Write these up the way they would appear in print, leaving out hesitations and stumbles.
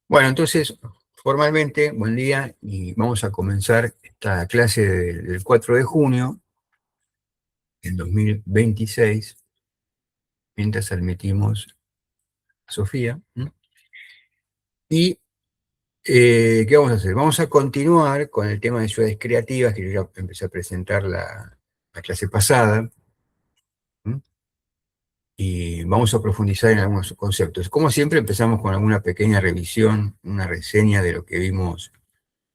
Bueno, entonces, formalmente, buen día, y vamos a comenzar esta clase del 4 de junio del 2026, mientras admitimos a Sofía. Y, ¿qué vamos a hacer? Vamos a continuar con el tema de ciudades creativas, que yo ya empecé a presentar la clase pasada, ¿m? Y vamos a profundizar en algunos conceptos. Como siempre, empezamos con alguna pequeña revisión, una reseña de lo que vimos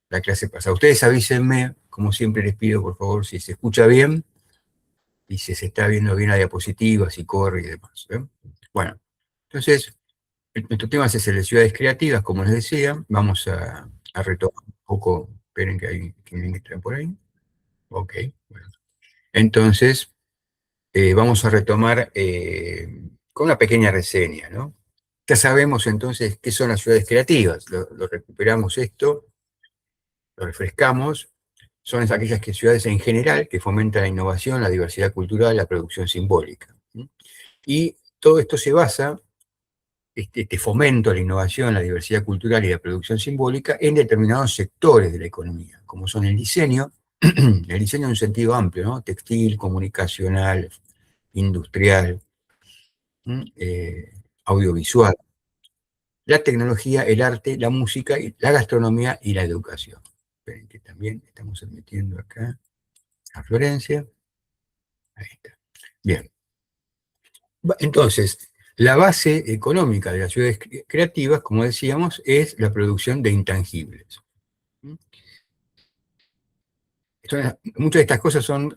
la clase pasada. Ustedes avísenme, como siempre les pido, por favor, si se escucha bien y si se está viendo bien la diapositiva, si corre y demás. Bueno, entonces, nuestro tema es el de ciudades creativas, como les decía. Vamos a retomar un poco. Esperen que hay quien entra por ahí. Ok, bueno. Entonces, vamos a retomar con una pequeña reseña, ¿no? Ya sabemos entonces qué son las ciudades creativas. Lo recuperamos esto, lo refrescamos. Son aquellas ciudades en general que fomentan la innovación, la diversidad cultural, la producción simbólica. Y todo esto se basa, este fomento a la innovación, la diversidad cultural y la producción simbólica, en determinados sectores de la economía, como son el diseño en un sentido amplio, ¿no? Textil, comunicacional, industrial, audiovisual, la tecnología, el arte, la música, la gastronomía y la educación. Esperen que también estamos admitiendo acá a Florencia. Ahí está. Bien. Entonces, la base económica de las ciudades creativas, como decíamos, es la producción de intangibles. Muchas de estas cosas son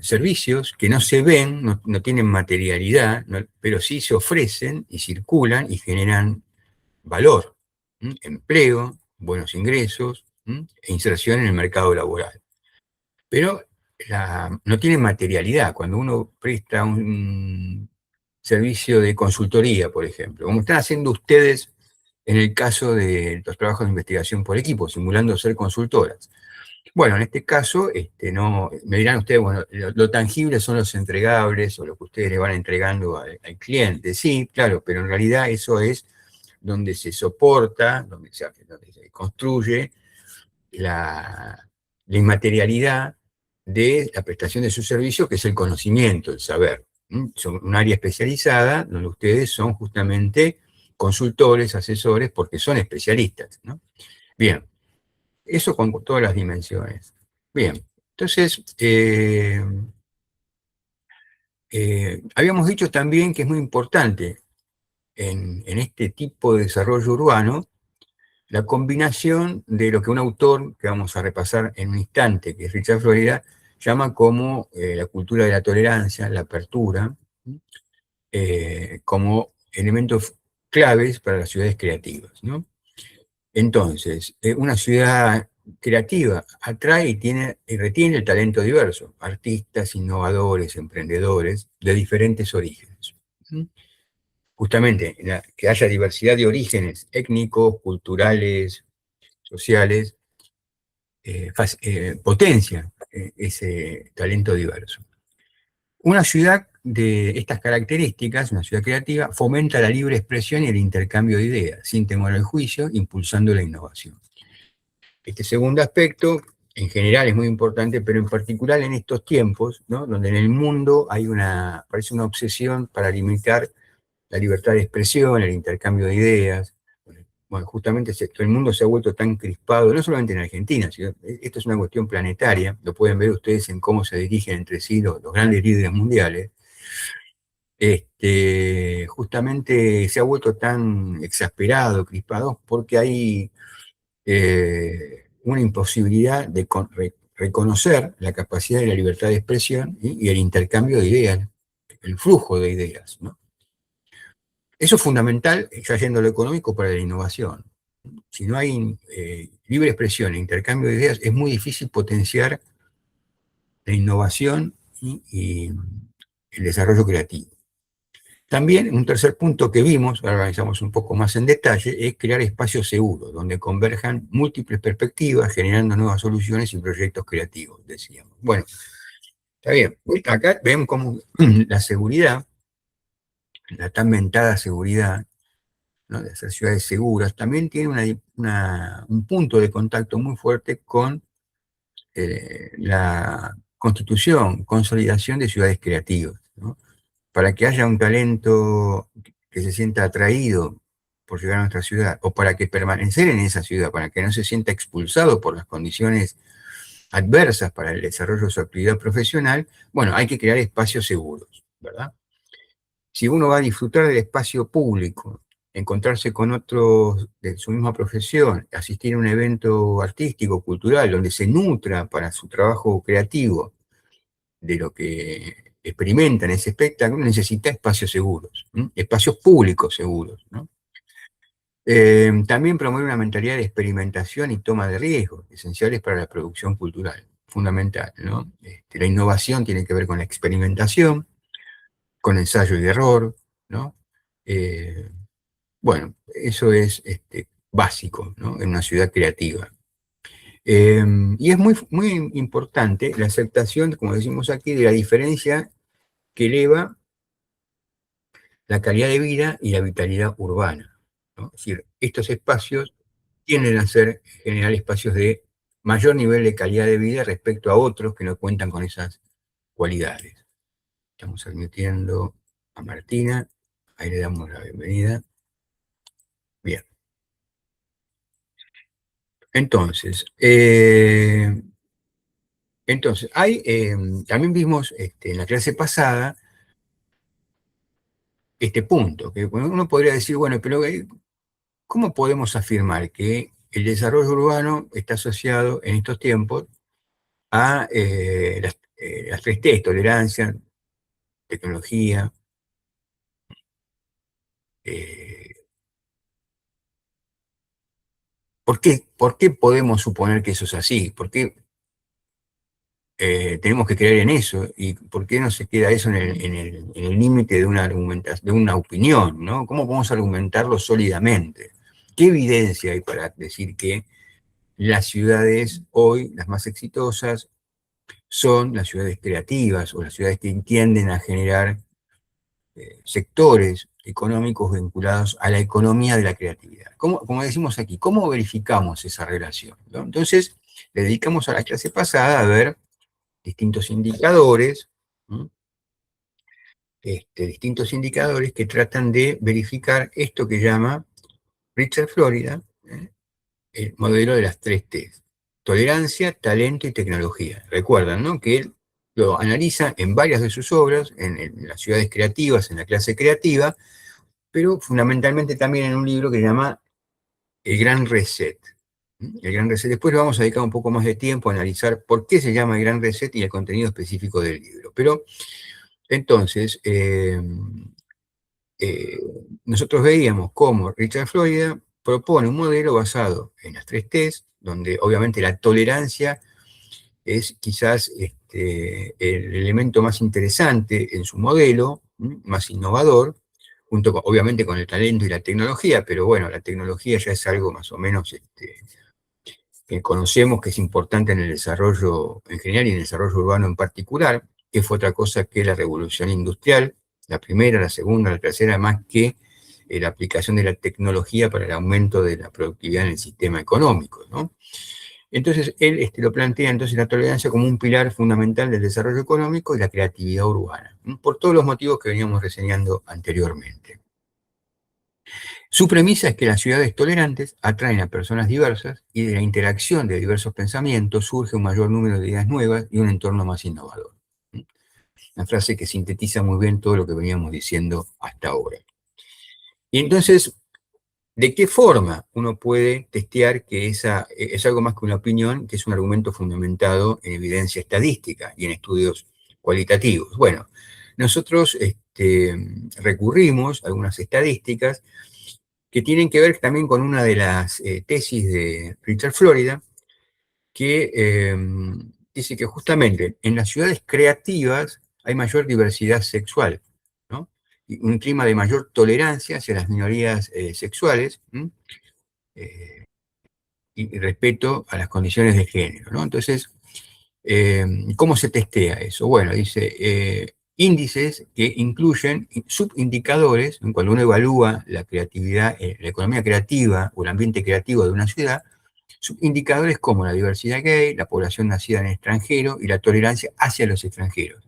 servicios que no se ven, no tienen materialidad, pero sí se ofrecen y circulan y generan valor, empleo, buenos ingresos, e inserción en el mercado laboral. Pero no tienen materialidad. Cuando uno presta un servicio de consultoría, por ejemplo, como están haciendo ustedes en el caso de los trabajos de investigación por equipo, simulando ser consultoras. Bueno, en este caso, no, me dirán ustedes, bueno, lo tangible son los entregables o lo que ustedes le van entregando al cliente. Sí, claro, pero en realidad eso es donde se soporta, donde se construye la inmaterialidad de la prestación de su servicio, que es el conocimiento, el saber. Son un área especializada donde ustedes son justamente consultores, asesores, porque son especialistas, ¿no? Bien, eso con todas las dimensiones. Bien, entonces, habíamos dicho también que es muy importante en este tipo de desarrollo urbano la combinación de lo que un autor, que vamos a repasar en un instante, que es Richard Florida, llama como la cultura de la tolerancia, la apertura, como elementos claves para las ciudades creativas, ¿no? Entonces, una ciudad creativa atrae y retiene el talento diverso, artistas, innovadores, emprendedores de diferentes orígenes. Justamente, que haya diversidad de orígenes étnicos, culturales, sociales, potencia ese talento diverso. Una ciudad de estas características, una ciudad creativa, fomenta la libre expresión y el intercambio de ideas, sin temor al juicio, impulsando la innovación. Este segundo aspecto, en general, es muy importante, pero en particular en estos tiempos, ¿no? Donde en el mundo parece una obsesión para limitar la libertad de expresión, el intercambio de ideas. Bueno, justamente el mundo se ha vuelto tan crispado, no solamente en Argentina, sino esto es una cuestión planetaria, lo pueden ver ustedes en cómo se dirigen entre sí los grandes líderes mundiales. Justamente se ha vuelto tan exasperado, crispado, porque hay una imposibilidad de reconocer la capacidad de la libertad de expresión y el intercambio de ideas, el flujo de ideas, ¿no? Eso es fundamental, ya yendo a lo económico, para la innovación. Si no hay libre expresión e intercambio de ideas, es muy difícil potenciar la innovación y el desarrollo creativo. También un tercer punto que vimos, ahora analizamos un poco más en detalle, es crear espacios seguros, donde converjan múltiples perspectivas, generando nuevas soluciones y proyectos creativos, decíamos. Bueno, está bien. Acá vemos cómo la seguridad, la tan mentada seguridad, ¿no? De hacer ciudades seguras, también tiene un punto de contacto muy fuerte con la constitución, consolidación de ciudades creativas, ¿no? Para que haya un talento que se sienta atraído por llegar a nuestra ciudad, o para que permanecer en esa ciudad, para que no se sienta expulsado por las condiciones adversas para el desarrollo de su actividad profesional, bueno, hay que crear espacios seguros, ¿verdad? Si uno va a disfrutar del espacio público, encontrarse con otros de su misma profesión, asistir a un evento artístico, cultural, donde se nutra para su trabajo creativo de lo que experimenta en ese espectáculo, necesita espacios seguros, ¿no? Espacios públicos seguros, ¿no? También promueve una mentalidad de experimentación y toma de riesgos, esenciales para la producción cultural, fundamental, ¿no? La innovación tiene que ver con la experimentación, con ensayo y error, ¿no? Eh, bueno, eso es básico, ¿no? En una ciudad creativa. Y es muy, muy importante la aceptación, como decimos aquí, de la diferencia que eleva la calidad de vida y la vitalidad urbana, ¿no? Es decir, estos espacios tienden a generar espacios de mayor nivel de calidad de vida respecto a otros que no cuentan con esas cualidades. Estamos admitiendo a Martina, ahí le damos la bienvenida. Bien, entonces, también vimos en la clase pasada este punto, que uno podría decir, bueno, pero ¿cómo podemos afirmar que el desarrollo urbano está asociado en estos tiempos a las tres T, tolerancia, tecnología? eh, ¿Por qué podemos suponer que eso es así? ¿Por qué tenemos que creer en eso? ¿Y por qué no se queda eso en el límite de una argumentación, de una opinión, ¿no? ¿Cómo podemos argumentarlo sólidamente? ¿Qué evidencia hay para decir que las ciudades hoy, las más exitosas, son las ciudades creativas o las ciudades que tienden a generar sectores económicos vinculados a la economía de la creatividad? Como decimos aquí, ¿cómo verificamos esa relación, ¿no? Entonces, le dedicamos a la clase pasada a ver distintos indicadores, ¿no? Distintos indicadores que tratan de verificar esto que llama Richard Florida, el modelo de las tres T: tolerancia, talento y tecnología. Recuerdan, ¿no?, que él lo analiza en varias de sus obras, en las ciudades creativas, en la clase creativa, pero fundamentalmente también en un libro que se llama El Gran Reset. El Gran Reset. Después le vamos a dedicar un poco más de tiempo a analizar por qué se llama El Gran Reset y el contenido específico del libro. Pero entonces, eh, nosotros veíamos cómo Richard Florida propone un modelo basado en las tres T's, donde obviamente la tolerancia es quizás el elemento más interesante en su modelo, más innovador, junto obviamente con el talento y la tecnología, pero bueno, la tecnología ya es algo más o menos que conocemos que es importante en el desarrollo en general y en el desarrollo urbano en particular, que fue otra cosa que la revolución industrial, la primera, la segunda, la tercera, más que la aplicación de la tecnología para el aumento de la productividad en el sistema económico, ¿no? Entonces, él lo plantea entonces la tolerancia como un pilar fundamental del desarrollo económico y la creatividad urbana, ¿no?, por todos los motivos que veníamos reseñando anteriormente. Su premisa es que las ciudades tolerantes atraen a personas diversas y de la interacción de diversos pensamientos surge un mayor número de ideas nuevas y un entorno más innovador. Una frase que sintetiza muy bien todo lo que veníamos diciendo hasta ahora. Y entonces, ¿de qué forma uno puede testear que esa es algo más que una opinión, que es un argumento fundamentado en evidencia estadística y en estudios cualitativos? Bueno, nosotros recurrimos a algunas estadísticas que tienen que ver también con una de las tesis de Richard Florida, que dice que justamente en las ciudades creativas hay mayor diversidad sexual, ¿no? Y un clima de mayor tolerancia hacia las minorías sexuales, eh, y respeto a las condiciones de género, ¿no? Entonces, ¿cómo se testea eso? Bueno, dice, índices que incluyen subindicadores, cuando uno evalúa la creatividad, la economía creativa o el ambiente creativo de una ciudad, subindicadores como la diversidad gay, la población nacida en el extranjero y la tolerancia hacia los extranjeros.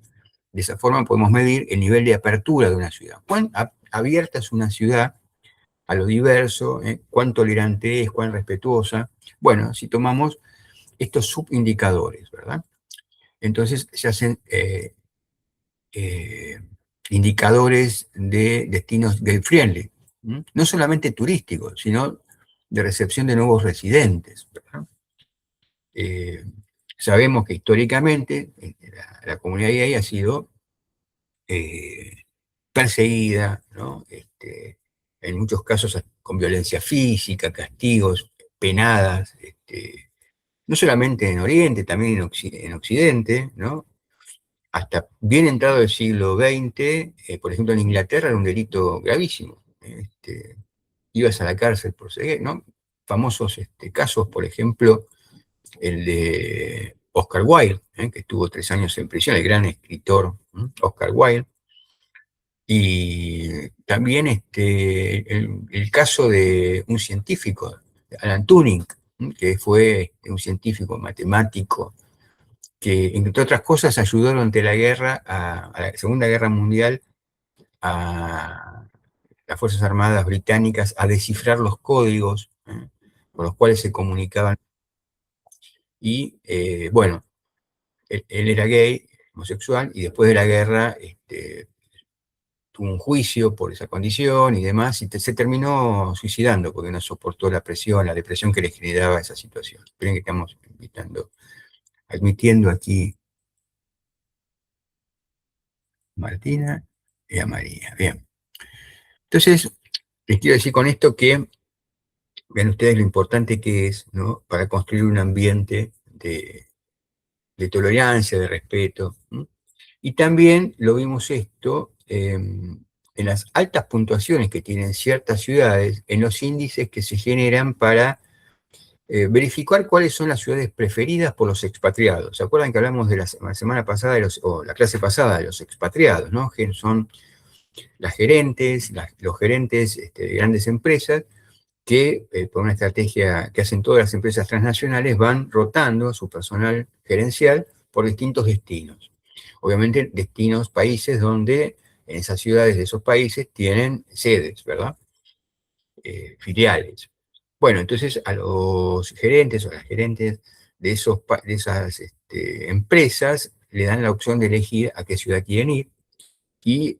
De esa forma podemos medir el nivel de apertura de una ciudad. ¿Cuán abierta es una ciudad a lo diverso? ¿Cuán tolerante es? ¿Cuán respetuosa? Bueno, si tomamos estos subindicadores, ¿verdad? Entonces se hacen eh, indicadores de destinos gay friendly, no solamente turísticos, sino de recepción de nuevos residentes, ¿verdad? Eh, Sabemos que históricamente la comunidad gay ha sido perseguida, ¿no? En muchos casos con violencia física, castigos, penadas, no solamente en Oriente, también en Occidente, ¿no? Hasta bien entrado el siglo XX, por ejemplo en Inglaterra era un delito gravísimo. Ibas a la cárcel por seguir, ¿no? Famosos casos, por ejemplo, el de Oscar Wilde, que estuvo 3 años en prisión, el gran escritor Oscar Wilde. Y también el caso de un científico, Alan Turing, que fue un científico matemático que, entre otras cosas, ayudó durante la guerra, a la Segunda Guerra Mundial, a las Fuerzas Armadas británicas a descifrar los códigos con los cuales se comunicaban. Y bueno, él era gay, homosexual, y después de la guerra tuvo un juicio por esa condición y demás, y se terminó suicidando porque no soportó la presión, la depresión que le generaba esa situación. Esperen que estamos admitiendo aquí Martina y a María. Bien. Entonces, les quiero decir con esto que vean ustedes lo importante que es, ¿no? Para construir un ambiente de tolerancia, de respeto. Y también lo vimos esto en las altas puntuaciones que tienen ciertas ciudades, en los índices que se generan para verificar cuáles son las ciudades preferidas por los expatriados. ¿Se acuerdan que hablamos de la semana pasada, o la clase pasada, de los expatriados, ¿no? Que son las gerentes, los gerentes de grandes empresas que, por una estrategia que hacen todas las empresas transnacionales, van rotando su personal gerencial por distintos destinos. Obviamente, destinos, países donde en esas ciudades de esos países tienen sedes, ¿verdad? Filiales. Bueno, entonces a los gerentes o a las gerentes de esas empresas le dan la opción de elegir a qué ciudad quieren ir y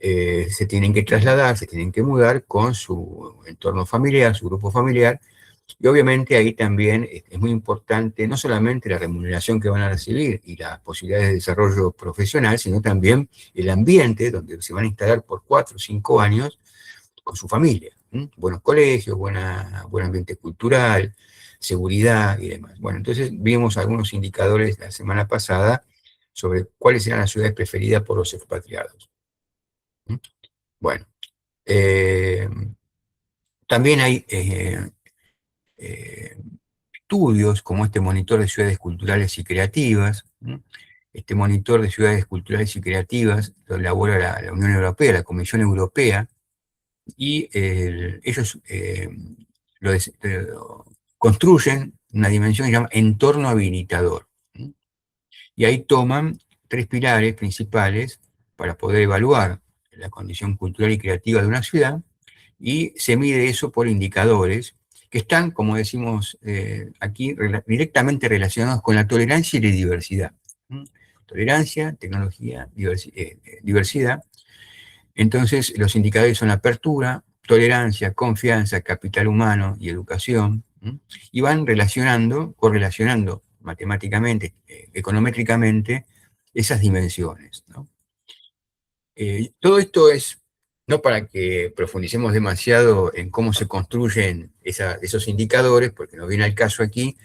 se tienen que trasladar, se tienen que mudar con su entorno familiar, su grupo familiar, y obviamente ahí también es muy importante no solamente la remuneración que van a recibir y las posibilidades de desarrollo profesional, sino también el ambiente donde se van a instalar por 4 o 5 años con su familia. Buenos colegios, buen ambiente cultural, seguridad y demás. Bueno, entonces vimos algunos indicadores la semana pasada sobre cuáles eran las ciudades preferidas por los expatriados. Bueno, eh, también hay estudios como este monitor de ciudades culturales y creativas. Este monitor de ciudades culturales y creativas lo elabora la Unión Europea, la Comisión Europea, y ellos construyen una dimensión que se llama entorno habilitador. Y ahí toman 3 pilares principales para poder evaluar la condición cultural y creativa de una ciudad, y se mide eso por indicadores que están, como decimos aquí, directamente relacionados con la tolerancia y la diversidad. Tolerancia, tecnología, diversidad. Entonces, los indicadores son apertura, tolerancia, confianza, capital humano y educación, y van correlacionando matemáticamente, econométricamente, esas dimensiones, ¿no? Todo esto es no para que profundicemos demasiado en cómo se construyen esos indicadores, porque no viene al caso aquí,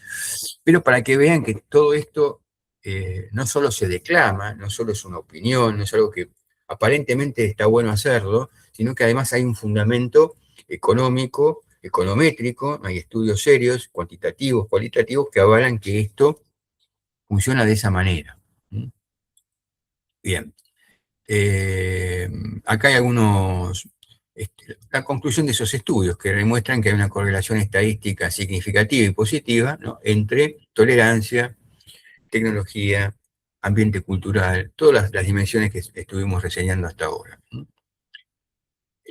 pero para que vean que todo esto no solo se declama, no solo es una opinión, no es algo que aparentemente está bueno hacerlo, sino que además hay un fundamento económico, econométrico, hay estudios serios, cuantitativos, cualitativos, que avalan que esto funciona de esa manera. Bien. Acá hay algunos, la conclusión de esos estudios que demuestran que hay una correlación estadística significativa y positiva, ¿no?, entre tolerancia, tecnología, ambiente cultural, todas las dimensiones que estuvimos reseñando hasta ahora.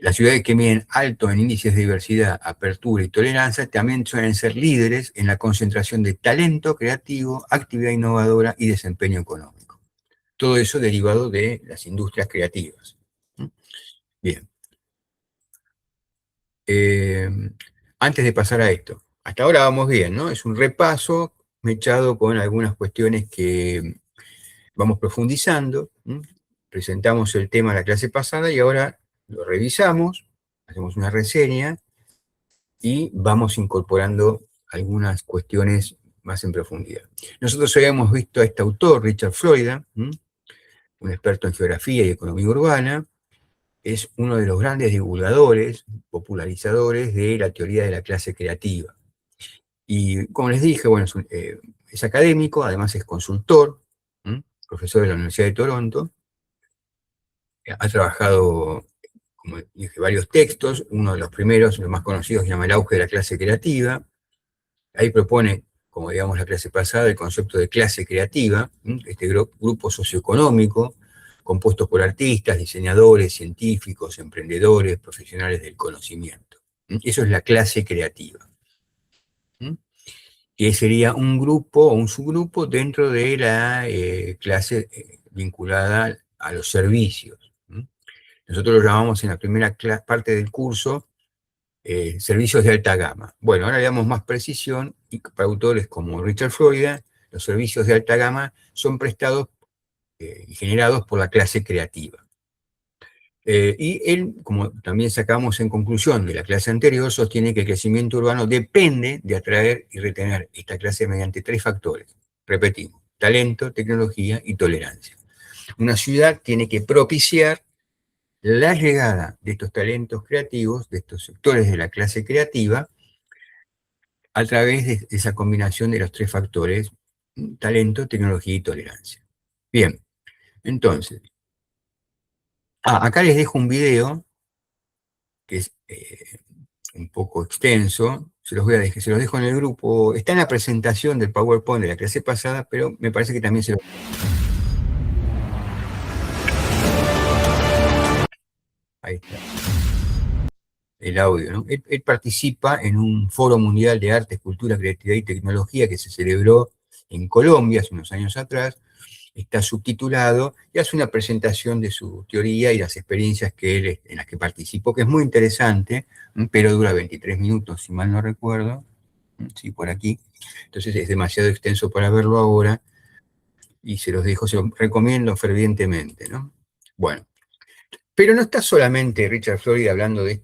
Las ciudades que miden alto en índices de diversidad, apertura y tolerancia también suelen ser líderes en la concentración de talento creativo, actividad innovadora y desempeño económico. Todo eso derivado de las industrias creativas. Bien. Antes de pasar a esto, hasta ahora vamos bien, ¿no? Es un repaso mechado con algunas cuestiones que vamos profundizando. Presentamos el tema la clase pasada y ahora lo revisamos, hacemos una reseña y vamos incorporando algunas cuestiones más en profundidad. Nosotros habíamos visto a este autor, Richard Florida, un experto en geografía y economía urbana. Es uno de los grandes divulgadores, popularizadores de la teoría de la clase creativa. Y como les dije, bueno, es académico, además es consultor, profesor de la Universidad de Toronto. Ha trabajado, como dije, varios textos. Uno de los primeros, los más conocidos, se llama El auge de la clase creativa. Ahí propone, como digamos la clase pasada, el concepto de clase creativa, este grupo socioeconómico compuesto por artistas, diseñadores, científicos, emprendedores, profesionales del conocimiento. Eso es la clase creativa. Que sería un grupo o un subgrupo dentro de la clase vinculada a los servicios. Nosotros lo llamamos en la primera parte del curso servicios de alta gama. Bueno, ahora le damos más precisión y para autores como Richard Florida, los servicios de alta gama son prestados y generados por la clase creativa. Y él, como también sacamos en conclusión de la clase anterior, sostiene que el crecimiento urbano depende de atraer y retener esta clase mediante 3 factores. Repetimos, talento, tecnología y tolerancia. Una ciudad tiene que propiciar la llegada de estos talentos creativos, de estos sectores de la clase creativa, a través de esa combinación de los 3 factores, talento, tecnología y tolerancia. Bien, entonces, acá les dejo un video que es un poco extenso, se los dejo en el grupo, está en la presentación del PowerPoint de la clase pasada, pero me parece que también se lo... Ahí está. El audio, ¿no? Él participa en un foro mundial de arte, cultura, creatividad y tecnología que se celebró en Colombia hace unos años atrás. Está subtitulado y hace una presentación de su teoría y las experiencias que él, en las que participó, que es muy interesante, pero dura 23 minutos, si mal no recuerdo. Sí, por aquí. Entonces es demasiado extenso para verlo ahora y se los recomiendo fervientemente, ¿no? Bueno, pero no está solamente Richard Florida hablando de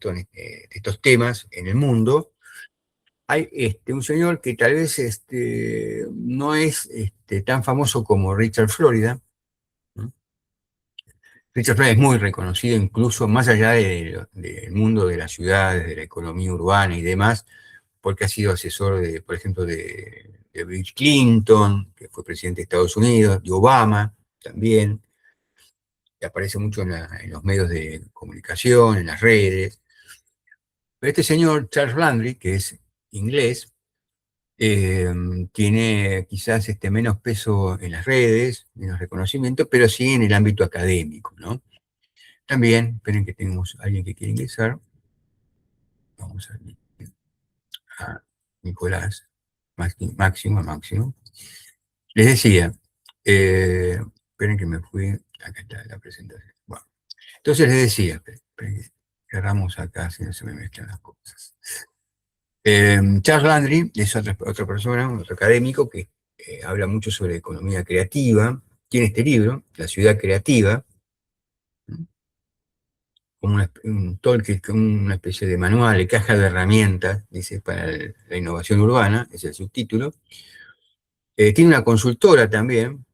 estos temas en el mundo. Hay un señor que tal vez no es tan famoso como Richard Florida. Richard Florida es muy reconocido incluso más allá del mundo de las ciudades, de la economía urbana y demás, porque ha sido asesor, por ejemplo, de Bill Clinton, que fue presidente de Estados Unidos, de Obama también, que aparece mucho en los medios de comunicación, en las redes. Pero este señor, Charles Landry, que es inglés, tiene quizás menos peso en las redes, menos reconocimiento, pero sí en el ámbito académico, ¿no? También, esperen que tenemos a alguien que quiere ingresar. Vamos a Nicolás, Máximo. Les decía, esperen que me fui, acá está la presentación. Bueno, entonces les decía, esperen que cerramos acá, si no se me mezclan las cosas. Charles Landry es otra persona, otro académico que habla mucho sobre economía creativa. Tiene este libro, La ciudad creativa, como un toolkit, una especie de manual, de caja de herramientas, dice, para la innovación urbana, es el subtítulo. Tiene una consultora también,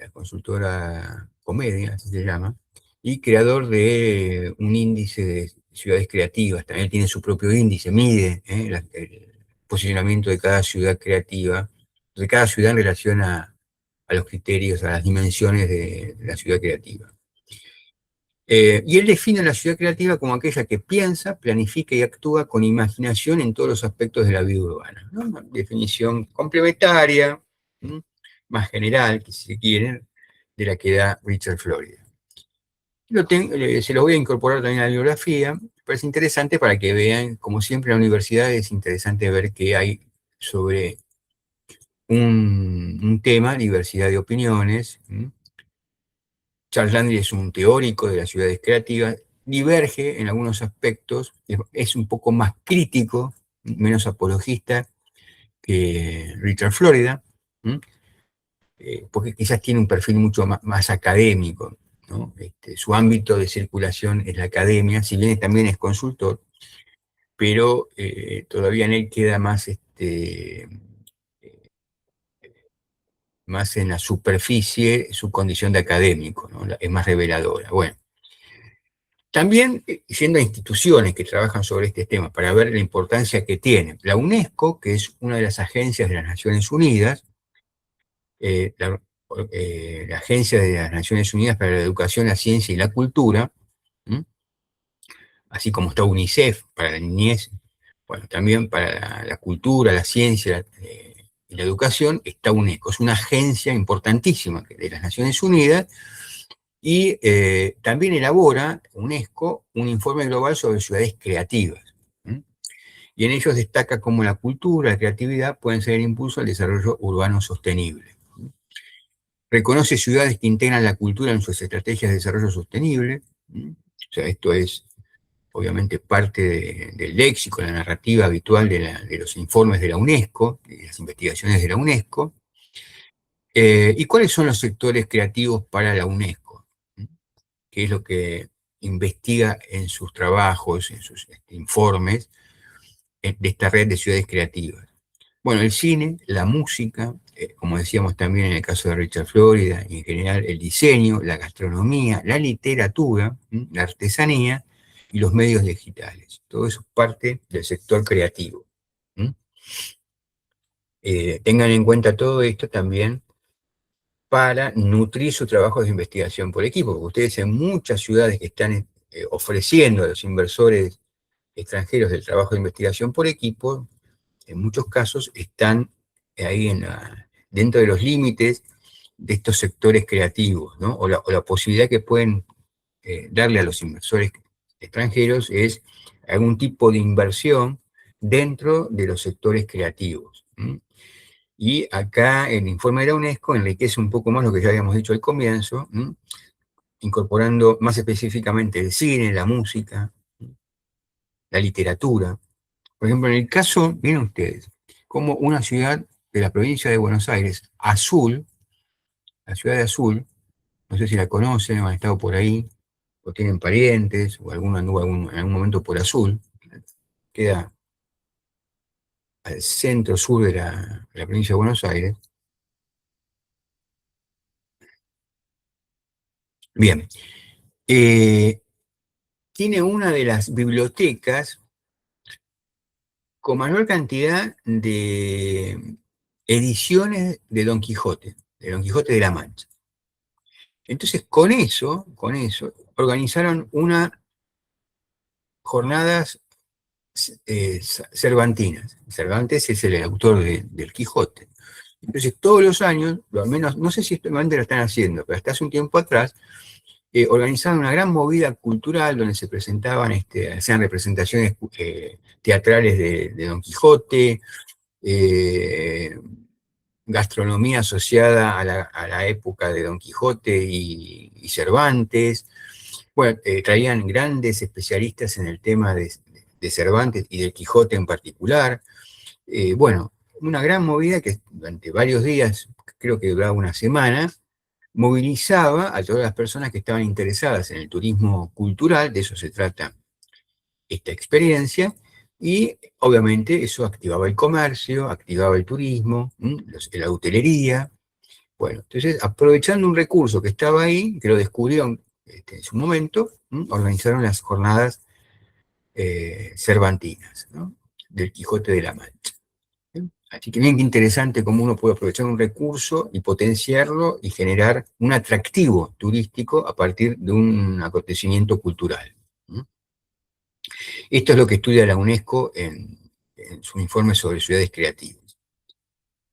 la consultora Comedia, así se llama, y creador de un índice de ciudades creativas. También tiene su propio índice, mide el posicionamiento de cada ciudad creativa, de cada ciudad en relación a a los criterios, a las dimensiones de la ciudad creativa. Y él define la ciudad creativa como aquella que piensa, planifica y actúa con imaginación en todos los aspectos de la vida urbana, ¿no? Una definición complementaria, ¿m? Más general, que si se quiere, de la que da Richard Florida. Se lo voy a incorporar también a la bibliografía. Me parece interesante para que vean, como siempre en la universidad es interesante ver qué hay sobre un tema, diversidad de opiniones. Charles Landry es un teórico de las ciudades creativas, diverge en algunos aspectos, es un poco más crítico, menos apologista que Richard Florida, porque quizás tiene un perfil mucho más académico, ¿no? Su ámbito de circulación es la academia, si bien también es consultor, pero todavía en él queda más, más en la superficie su condición de académico, ¿no? Es más reveladora. Bueno, también yendo a instituciones que trabajan sobre este tema para ver la importancia que tiene. La UNESCO, que es una de las agencias de las Naciones Unidas, la Agencia de las Naciones Unidas para la Educación, la Ciencia y la Cultura, ¿m? Así como está UNICEF para la niñez, bueno, también para la cultura, la ciencia y la educación está UNESCO. Es una agencia importantísima de las Naciones Unidas y también elabora UNESCO un informe global sobre ciudades creativas. Y en ellos destaca cómo la cultura, la creatividad pueden ser el impulso al desarrollo urbano sostenible. Reconoce ciudades que integran la cultura en sus estrategias de desarrollo sostenible. O sea, esto es obviamente parte del léxico, la narrativa habitual de los informes de la UNESCO, de las investigaciones de la UNESCO. ¿Y cuáles son los sectores creativos para la UNESCO? ¿Qué es lo que investiga en sus trabajos, en sus informes de esta red de ciudades creativas? Bueno, el cine, la música, como decíamos también en el caso de Richard Florida, y en general el diseño, la gastronomía, la literatura, la artesanía y los medios digitales. Todo eso es parte del sector creativo. Tengan en cuenta todo esto también para nutrir su trabajo de investigación por equipo, porque ustedes en muchas ciudades que están ofreciendo a los inversores extranjeros del trabajo de investigación por equipo, en muchos casos están ahí dentro de los límites de estos sectores creativos, ¿no? O la posibilidad que pueden darle a los inversores extranjeros es algún tipo de inversión dentro de los sectores creativos. Y acá el informe de la UNESCO enriquece un poco más lo que ya habíamos dicho al comienzo, incorporando más específicamente el cine, la música, la literatura. Por ejemplo, en el caso, miren ustedes, como una ciudad de la provincia de Buenos Aires, Azul, la ciudad de Azul, no sé si la conocen o han estado por ahí, o tienen parientes, o alguno anduvo en algún momento por Azul, queda al centro-sur de la provincia de Buenos Aires. Bien, tiene una de las bibliotecas con mayor cantidad de ediciones de Don Quijote de la Mancha. Entonces, con eso, organizaron unas jornadas cervantinas. Cervantes es el autor del Quijote. Entonces, todos los años, al menos, no sé si actualmente lo están haciendo, pero hasta hace un tiempo atrás, organizaron una gran movida cultural donde se presentaban, hacían representaciones teatrales de Don Quijote, eh, gastronomía asociada a la época de Don Quijote y Cervantes. Bueno, traían grandes especialistas en el tema de Cervantes y del Quijote en particular. Bueno, una gran movida que durante varios días, creo que duraba una semana, movilizaba a todas las personas que estaban interesadas en el turismo cultural, de eso se trata esta experiencia, y obviamente eso activaba el comercio, activaba el turismo, la hotelería. Bueno, entonces aprovechando un recurso que estaba ahí, que lo descubrieron en su momento, organizaron las jornadas cervantinas, ¿no? Del Quijote de la Mancha. Así que bien que interesante cómo uno puede aprovechar un recurso y potenciarlo y generar un atractivo turístico a partir de un acontecimiento cultural. Esto es lo que estudia la UNESCO en su informe sobre ciudades creativas.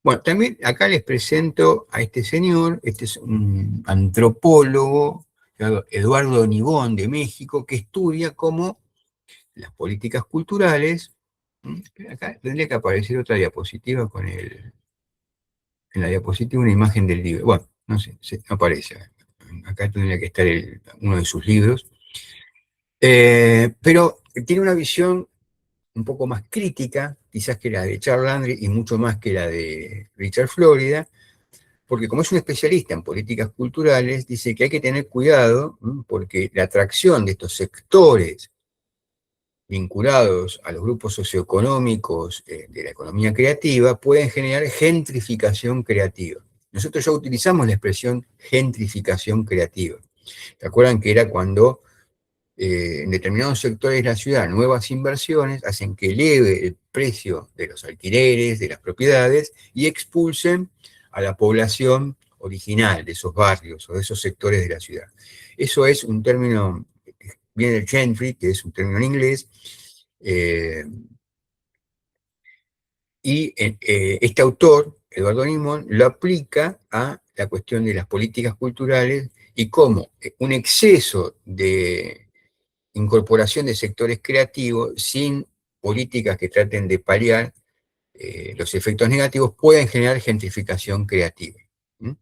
Bueno, también acá les presento a este señor, este es un antropólogo, llamado Eduardo Nibón de México, que estudia cómo las políticas culturales, acá tendría que aparecer otra diapositiva en la diapositiva una imagen del libro. Bueno, no sé, no aparece. Acá tendría que estar uno de sus libros. Pero tiene una visión un poco más crítica, quizás que la de Charles Landry y mucho más que la de Richard Florida, porque como es un especialista en políticas culturales, dice que hay que tener cuidado, porque la atracción de estos sectores vinculados a los grupos socioeconómicos de la economía creativa pueden generar gentrificación creativa. Nosotros ya utilizamos la expresión gentrificación creativa. ¿Se acuerdan que era cuando en determinados sectores de la ciudad nuevas inversiones hacen que eleve el precio de los alquileres, de las propiedades y expulsen a la población original de esos barrios o de esos sectores de la ciudad? Eso es un término, viene del gentry, que es un término en inglés, eh, y este autor, Eduardo Nimón, lo aplica a la cuestión de las políticas culturales y cómo un exceso de incorporación de sectores creativos sin políticas que traten de paliar los efectos negativos pueden generar gentrificación creativa. ¿Mm?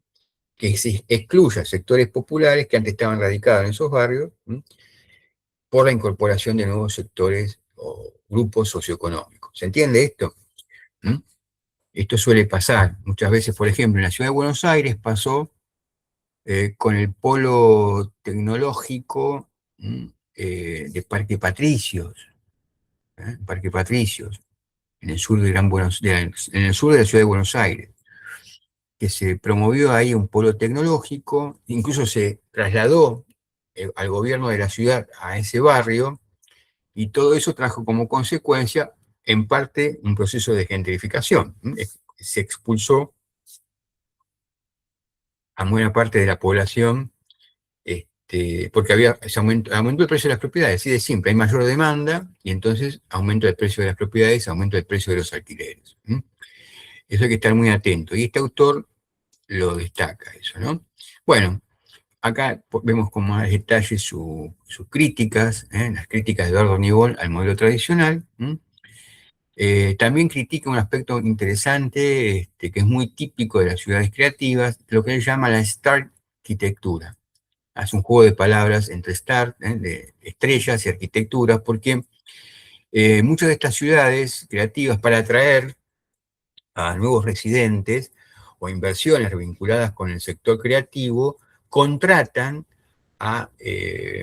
Que se excluya sectores populares que antes estaban radicados en esos barrios, por la incorporación de nuevos sectores o grupos socioeconómicos. ¿Se entiende esto? ¿Mm? Esto suele pasar muchas veces, por ejemplo, en la ciudad de Buenos Aires pasó con el polo tecnológico, de Parque Patricios, Parque Patricios, en el sur de en el sur de la ciudad de Buenos Aires, que se promovió ahí un polo tecnológico, incluso se trasladó al gobierno de la ciudad a ese barrio, y todo eso trajo como consecuencia, en parte, un proceso de gentrificación. Se expulsó a buena parte de la población, porque aumentó el precio de las propiedades, así de simple, hay mayor demanda, y entonces aumento el precio de las propiedades, aumento el precio de los alquileres. Eso hay que estar muy atento, y este autor lo destaca eso, ¿no? Bueno, acá vemos con más detalle sus críticas, las críticas de Eduardo Nibol al modelo tradicional. También critica un aspecto interesante, que es muy típico de las ciudades creativas, lo que él llama la star arquitectura. Hace un juego de palabras entre star, de estrellas y arquitectura, porque muchas de estas ciudades creativas, para atraer a nuevos residentes o inversiones vinculadas con el sector creativo, contratan a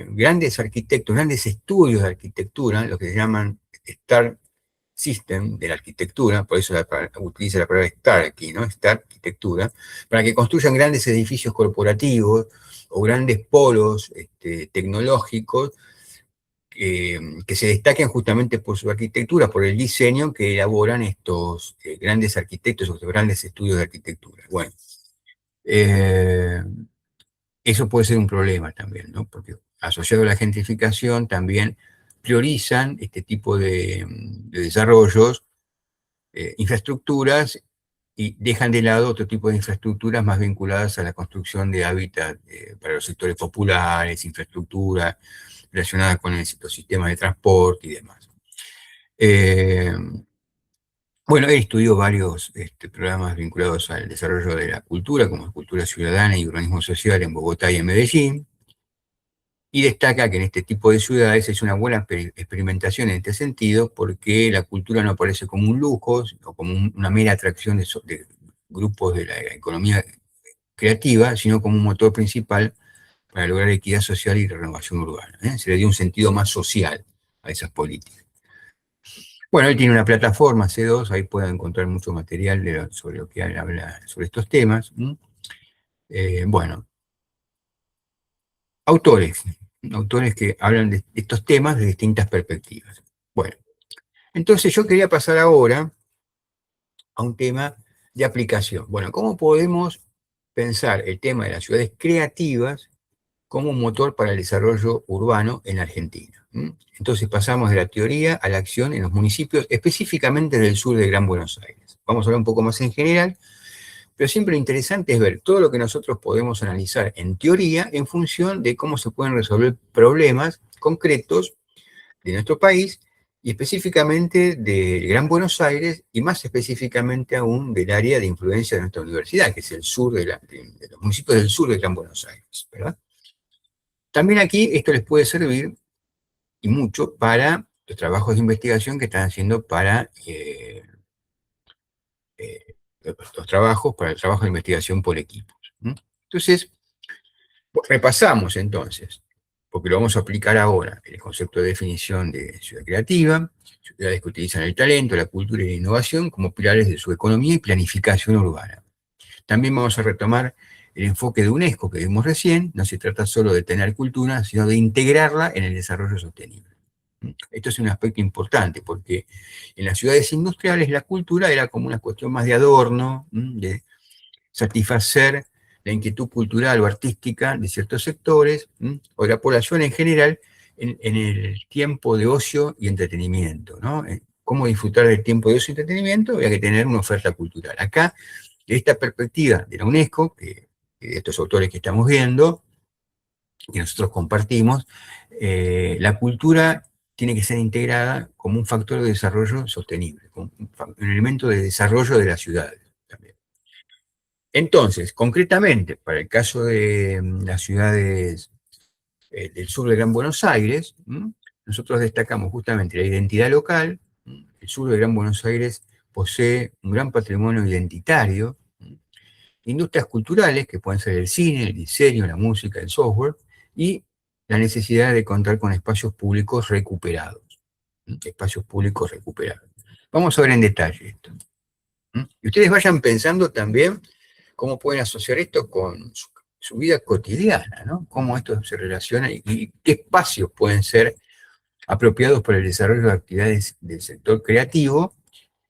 grandes arquitectos, grandes estudios de arquitectura, lo que se llaman Star System de la arquitectura, por eso utiliza la palabra Star aquí, ¿no? Star Arquitectura, para que construyan grandes edificios corporativos o grandes polos tecnológicos que se destaquen justamente por su arquitectura, por el diseño que elaboran estos grandes arquitectos, estos grandes estudios de arquitectura. Bueno, eh, eso puede ser un problema también, ¿no? Porque asociado a la gentrificación también priorizan este tipo de desarrollos, infraestructuras, y dejan de lado otro tipo de infraestructuras más vinculadas a la construcción de hábitat para los sectores populares, infraestructura relacionada con los sistemas de transporte y demás. Bueno, he estudiado varios programas vinculados al desarrollo de la cultura, como cultura ciudadana y urbanismo social en Bogotá y en Medellín, y destaca que en este tipo de ciudades es una buena experimentación en este sentido, porque la cultura no aparece como un lujo o como una mera atracción de grupos de la economía creativa, sino como un motor principal para lograr equidad social y renovación urbana. Se le dio un sentido más social a esas políticas. Bueno, él tiene una plataforma C2, ahí pueden encontrar mucho material sobre lo que habla sobre estos temas. Bueno, autores que hablan de estos temas de distintas perspectivas. Bueno, entonces yo quería pasar ahora a un tema de aplicación. Bueno, ¿cómo podemos pensar el tema de las ciudades creativas como un motor para el desarrollo urbano en Argentina? Entonces pasamos de la teoría a la acción en los municipios, específicamente del sur de Gran Buenos Aires. Vamos a hablar un poco más en general, pero siempre lo interesante es ver todo lo que nosotros podemos analizar en teoría en función de cómo se pueden resolver problemas concretos de nuestro país y específicamente del Gran Buenos Aires y más específicamente aún del área de influencia de nuestra universidad, que es el sur de los municipios del sur de Gran Buenos Aires, ¿verdad? También aquí esto les puede servir y mucho para los trabajos de investigación que están haciendo para los trabajos, para el trabajo de investigación por equipos. Entonces, repasamos entonces, porque lo vamos a aplicar ahora, el concepto de definición de ciudad creativa, ciudades que utilizan el talento, la cultura y la innovación como pilares de su economía y planificación urbana. También vamos a retomar el enfoque de UNESCO que vimos recién, no se trata solo de tener cultura, sino de integrarla en el desarrollo sostenible. Esto es un aspecto importante porque en las ciudades industriales la cultura era como una cuestión más de adorno, de satisfacer la inquietud cultural o artística de ciertos sectores o de la población en general en el tiempo de ocio y entretenimiento, ¿no? ¿Cómo disfrutar del tiempo de ocio y entretenimiento? Había que tener una oferta cultural. Acá, esta perspectiva de la UNESCO, de estos autores que estamos viendo, que nosotros compartimos, la cultura tiene que ser integrada como un factor de desarrollo sostenible, como un elemento de desarrollo de las ciudades también. Entonces, concretamente, para el caso de las ciudades del sur de Gran Buenos Aires, nosotros destacamos justamente la identidad local. El sur de Gran Buenos Aires posee un gran patrimonio identitario, industrias culturales, que pueden ser el cine, el diseño, la música, el software, y la necesidad de contar con espacios públicos recuperados. Espacios públicos recuperados. Vamos a ver en detalle esto. Y ustedes vayan pensando también cómo pueden asociar esto con su vida cotidiana, ¿no? Cómo esto se relaciona y qué espacios pueden ser apropiados para el desarrollo de actividades del sector creativo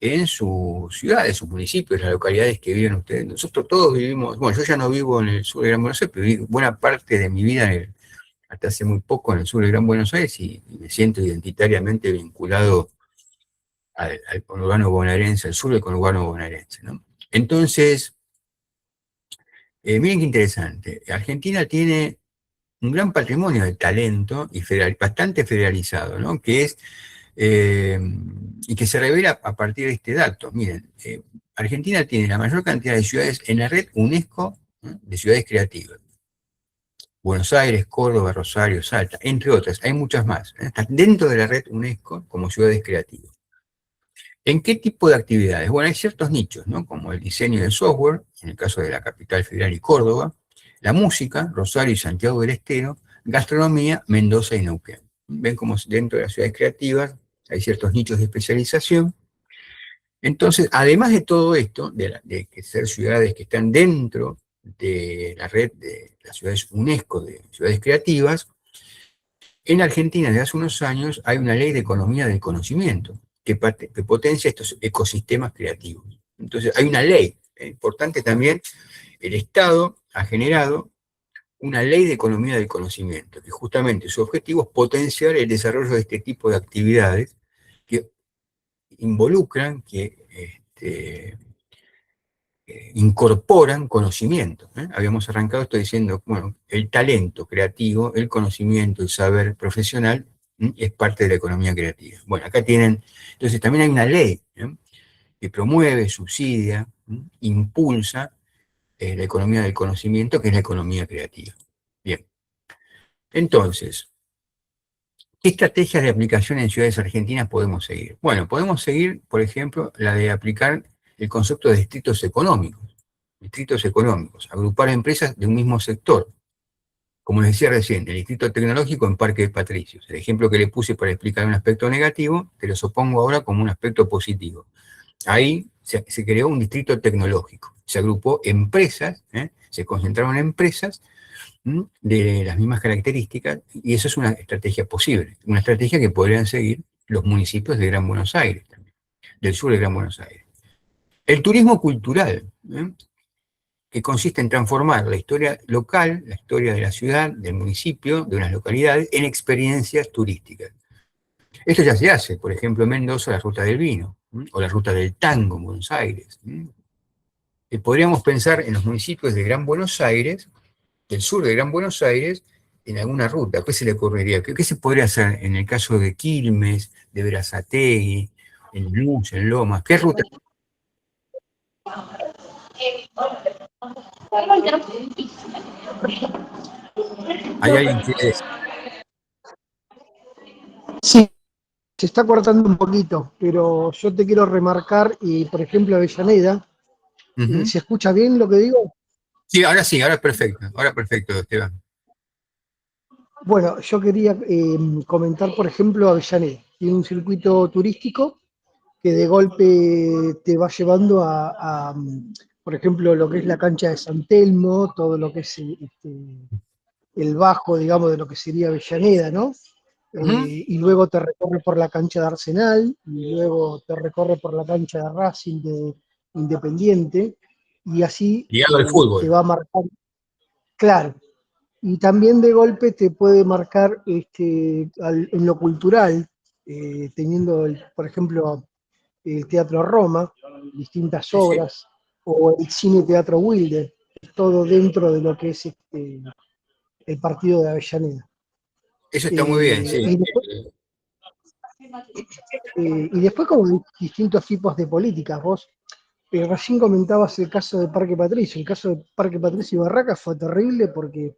en sus ciudades, sus municipios, las localidades que viven ustedes. Nosotros todos vivimos, bueno, yo ya no vivo en el sur de Gran Buenos Aires, pero viví buena parte de mi vida hasta hace muy poco en el sur de Gran Buenos Aires y me siento identitariamente vinculado al conurbano bonaerense, al sur del conurbano bonaerense, ¿no? Entonces, miren qué interesante. Argentina tiene un gran patrimonio de talento y bastante federalizado, ¿no? Que es, y que se revela a partir de este dato. Miren, Argentina tiene la mayor cantidad de ciudades en la red UNESCO, ¿no?, de ciudades creativas. Buenos Aires, Córdoba, Rosario, Salta, entre otras. Hay muchas más. Están dentro de la red UNESCO como ciudades creativas. ¿En qué tipo de actividades? Bueno, hay ciertos nichos, ¿no? Como el diseño del software, en el caso de la capital federal y Córdoba, la música, Rosario y Santiago del Estero, gastronomía, Mendoza y Neuquén. Ven como dentro de las ciudades creativas hay ciertos nichos de especialización. Entonces, además de todo esto, de que ser ciudades que están dentro de la red de las ciudades UNESCO de ciudades creativas, en Argentina desde hace unos años hay una ley de economía del conocimiento que potencia estos ecosistemas creativos. Entonces hay una ley, importante también, el Estado ha generado una ley de economía del conocimiento, que justamente su objetivo es potenciar el desarrollo de este tipo de actividades que involucran, que incorporan conocimiento. Habíamos arrancado esto diciendo, bueno, el talento creativo, el conocimiento, el saber profesional es parte de la economía creativa. Bueno, acá tienen, entonces también hay una ley que promueve, subsidia, impulsa la economía del conocimiento, que es la economía creativa. Bien, entonces, ¿qué estrategias de aplicación en ciudades argentinas podemos seguir? Bueno, podemos seguir, por ejemplo, la de aplicar el concepto de distritos económicos. Distritos económicos, agrupar empresas de un mismo sector. Como les decía recién, el distrito tecnológico en Parque de Patricios. El ejemplo que le puse para explicar un aspecto negativo, te lo supongo ahora como un aspecto positivo. Ahí se creó un distrito tecnológico. Se agrupó empresas, se concentraron empresas de las mismas características, y eso es una estrategia posible, una estrategia que podrían seguir los municipios de Gran Buenos Aires, también, del sur de Gran Buenos Aires. El turismo cultural, que consiste en transformar la historia local, la historia de la ciudad, del municipio, de unas localidades, en experiencias turísticas. Esto ya se hace, por ejemplo, en Mendoza, la ruta del vino, o la ruta del tango en Buenos Aires. Podríamos pensar en los municipios de Gran Buenos Aires, del sur de Gran Buenos Aires, en alguna ruta. ¿Qué se le ocurriría? ¿Qué se podría hacer en el caso de Quilmes, de Berazategui, en Luz, en Lomas? ¿Qué ruta? ¿Hay alguien que quiere decir? Sí, se está cortando un poquito, pero yo te quiero remarcar, y por ejemplo, Avellaneda, Ujú. ¿se escucha bien lo que digo? Sí, ahora perfecto, Esteban. Bueno, yo quería comentar, por ejemplo, Avellaneda. Tiene un circuito turístico que de golpe te va llevando por ejemplo, lo que es la cancha de San Telmo, todo lo que es el bajo, digamos, de lo que sería Avellaneda, ¿no? Ujú. Y luego te recorre por la cancha de Arsenal, y luego te recorre por la cancha de Racing, de Independiente, y así Ligado al te fútbol. va marcando, claro, y también de golpe te puede marcar en lo cultural, teniendo, por ejemplo, el Teatro Roma, distintas Sí, sí. obras, o el Cine Teatro Wilde, todo dentro de lo que es el partido de Avellaneda. Eso está muy bien, Eh, sí. y, después, y después como distintos tipos de políticas. Vos recién comentabas el caso de Parque Patricio. El caso de Parque Patricio y Barracas fue terrible porque,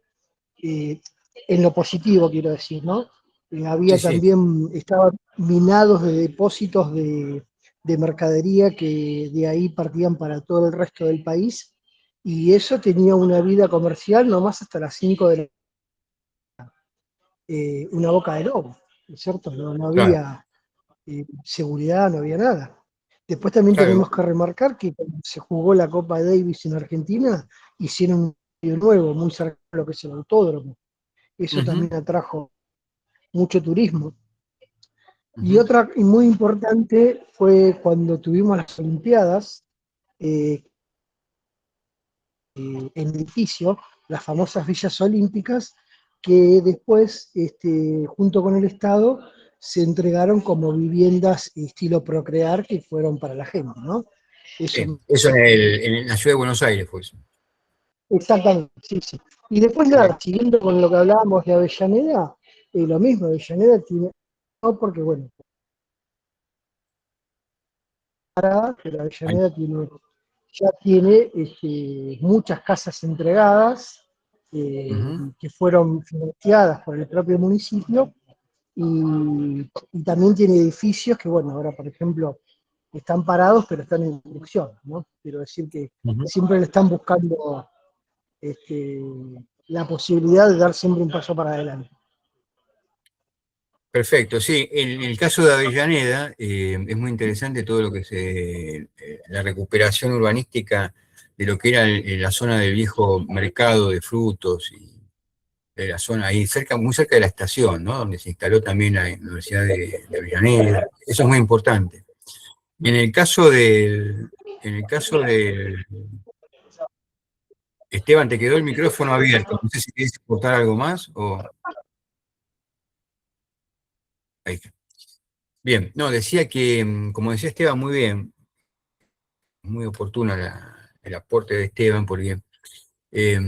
eh, en lo positivo quiero decir, ¿no? Sí, Había sí. también, estaban minados de depósitos de mercadería que de ahí partían para todo el resto del país, y eso tenía una vida comercial nomás hasta las 5 de la una boca de lobo, ¿no es cierto? No Claro, había seguridad, no había nada. Después también claro. tenemos que remarcar que cuando se jugó la Copa Davis en Argentina, hicieron un estadio nuevo, muy cerca de lo que es el autódromo. Eso Ujú, también atrajo mucho turismo. Y ujú. otra y muy importante fue cuando tuvimos las Olimpiadas, eh, en edificio, las famosas villas olímpicas, que después, junto con el Estado, se entregaron como viviendas estilo Procrear que fueron para la gente, ¿no? Sí, Eso, eso en la ciudad de Buenos Aires fue eso. exactamente, sí, sí. Y después nada, Sí. siguiendo con lo que hablábamos de Avellaneda, lo mismo, Avellaneda tiene, no porque bueno, pero Ahí. Avellaneda ya tiene muchas casas entregadas, Ujú, que fueron financiadas por el propio municipio, y también tiene edificios que, bueno, ahora por ejemplo están parados pero están en construcción, ¿no? Quiero decir que ujú. siempre le están buscando este, la posibilidad de dar siempre un paso para adelante. Perfecto, sí. En el caso de Avellaneda, es muy interesante todo lo que es la recuperación urbanística de lo que era la zona del viejo mercado de frutos y de la zona ahí, cerca, muy cerca de la estación, ¿no? Donde se instaló también la Universidad de Avellaneda. Eso es muy importante. En el caso en el caso del, Esteban, te quedó el micrófono abierto. No sé si quieres aportar algo más o ahí está. Bien, no, decía que, como decía Esteban, muy bien, muy oportuna el aporte de Esteban, porque eh,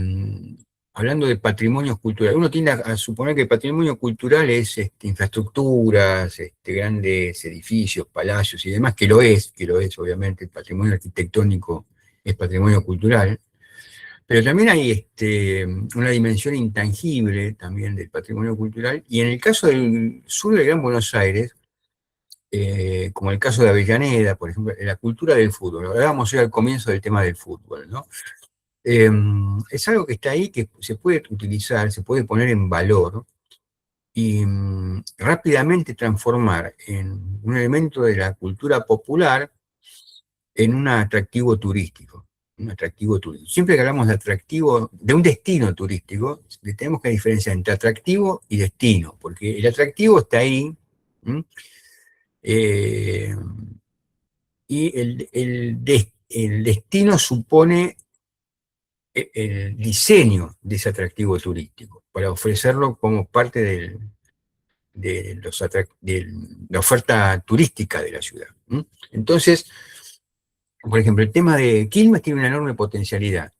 hablando de patrimonio cultural, uno tiende a suponer que el patrimonio cultural es infraestructuras, grandes edificios, palacios y demás, que lo es, obviamente, el patrimonio arquitectónico es patrimonio cultural, pero también hay una dimensión intangible también del patrimonio cultural, y en el caso del sur del Gran Buenos Aires, como el caso de Avellaneda, por ejemplo, la cultura del fútbol. Ahora vamos a ir al comienzo del tema del fútbol, ¿no? Eh, es algo que está ahí, que se puede utilizar, se puede poner en valor y rápidamente transformar en un elemento de la cultura popular en un atractivo turístico. Un atractivo turístico. Siempre que hablamos de atractivo, de un destino turístico, tenemos que diferenciar entre atractivo y destino, porque el atractivo está ahí. ¿M? Eh, y el el destino supone el diseño de ese atractivo turístico, para ofrecerlo como parte de la oferta turística de la ciudad. Entonces, por ejemplo, el tema de Quilmes tiene una enorme potencialidad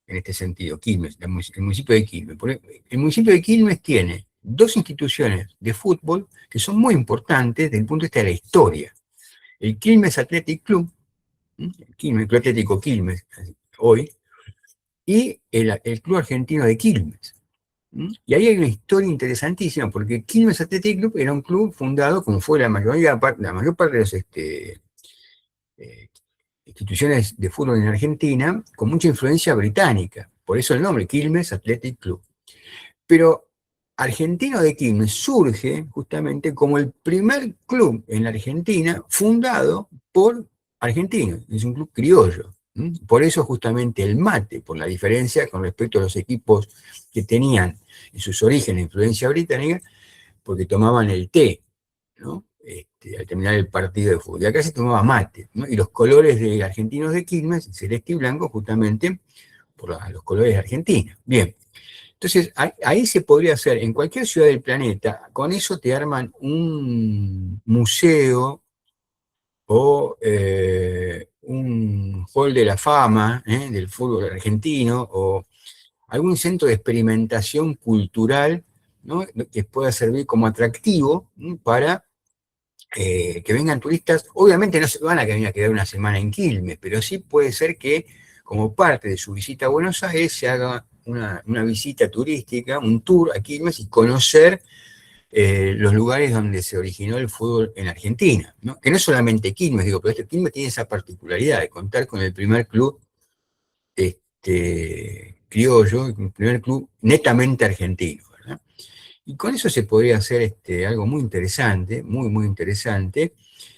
en este sentido, Quilmes, el municipio de Quilmes. El municipio de Quilmes tiene dos instituciones de fútbol que son muy importantes desde el punto de vista de la historia. El Quilmes Athletic Club, el Club Atlético Quilmes, hoy, y el Club Argentino de Quilmes. Y ahí hay una historia interesantísima, porque Quilmes Athletic Club era un club fundado, como fue la mayor parte de las eh, instituciones de fútbol en Argentina, con mucha influencia británica. Por eso el nombre, Quilmes Athletic Club. Pero Argentino de Quilmes surge justamente como el primer club en la Argentina fundado por argentinos. Es un club criollo. Por eso justamente el mate, por la diferencia con respecto a los equipos que tenían en sus orígenes influencia británica, porque tomaban el té, ¿no? Al terminar el partido de fútbol. Y acá se tomaba mate, ¿no? Y los colores de Argentinos de Quilmes, celeste y blanco, justamente por los colores de Argentina. Bien, entonces ahí se podría hacer, en cualquier ciudad del planeta, con eso te arman un museo o un hall de la fama del fútbol argentino, o algún centro de experimentación cultural, ¿no? Que pueda servir como atractivo, ¿no? Para que vengan turistas. Obviamente no se van a venir a quedar una semana en Quilmes, pero sí puede ser que como parte de su visita a Buenos Aires se haga una visita turística, un tour a Quilmes y conocer los lugares donde se originó el fútbol en Argentina, ¿no? Que no es solamente Quilmes, digo, pero Quilmes tiene esa particularidad de contar con el primer club criollo, el primer club netamente argentino, ¿verdad? Y con eso se podría hacer algo muy interesante, muy, muy interesante,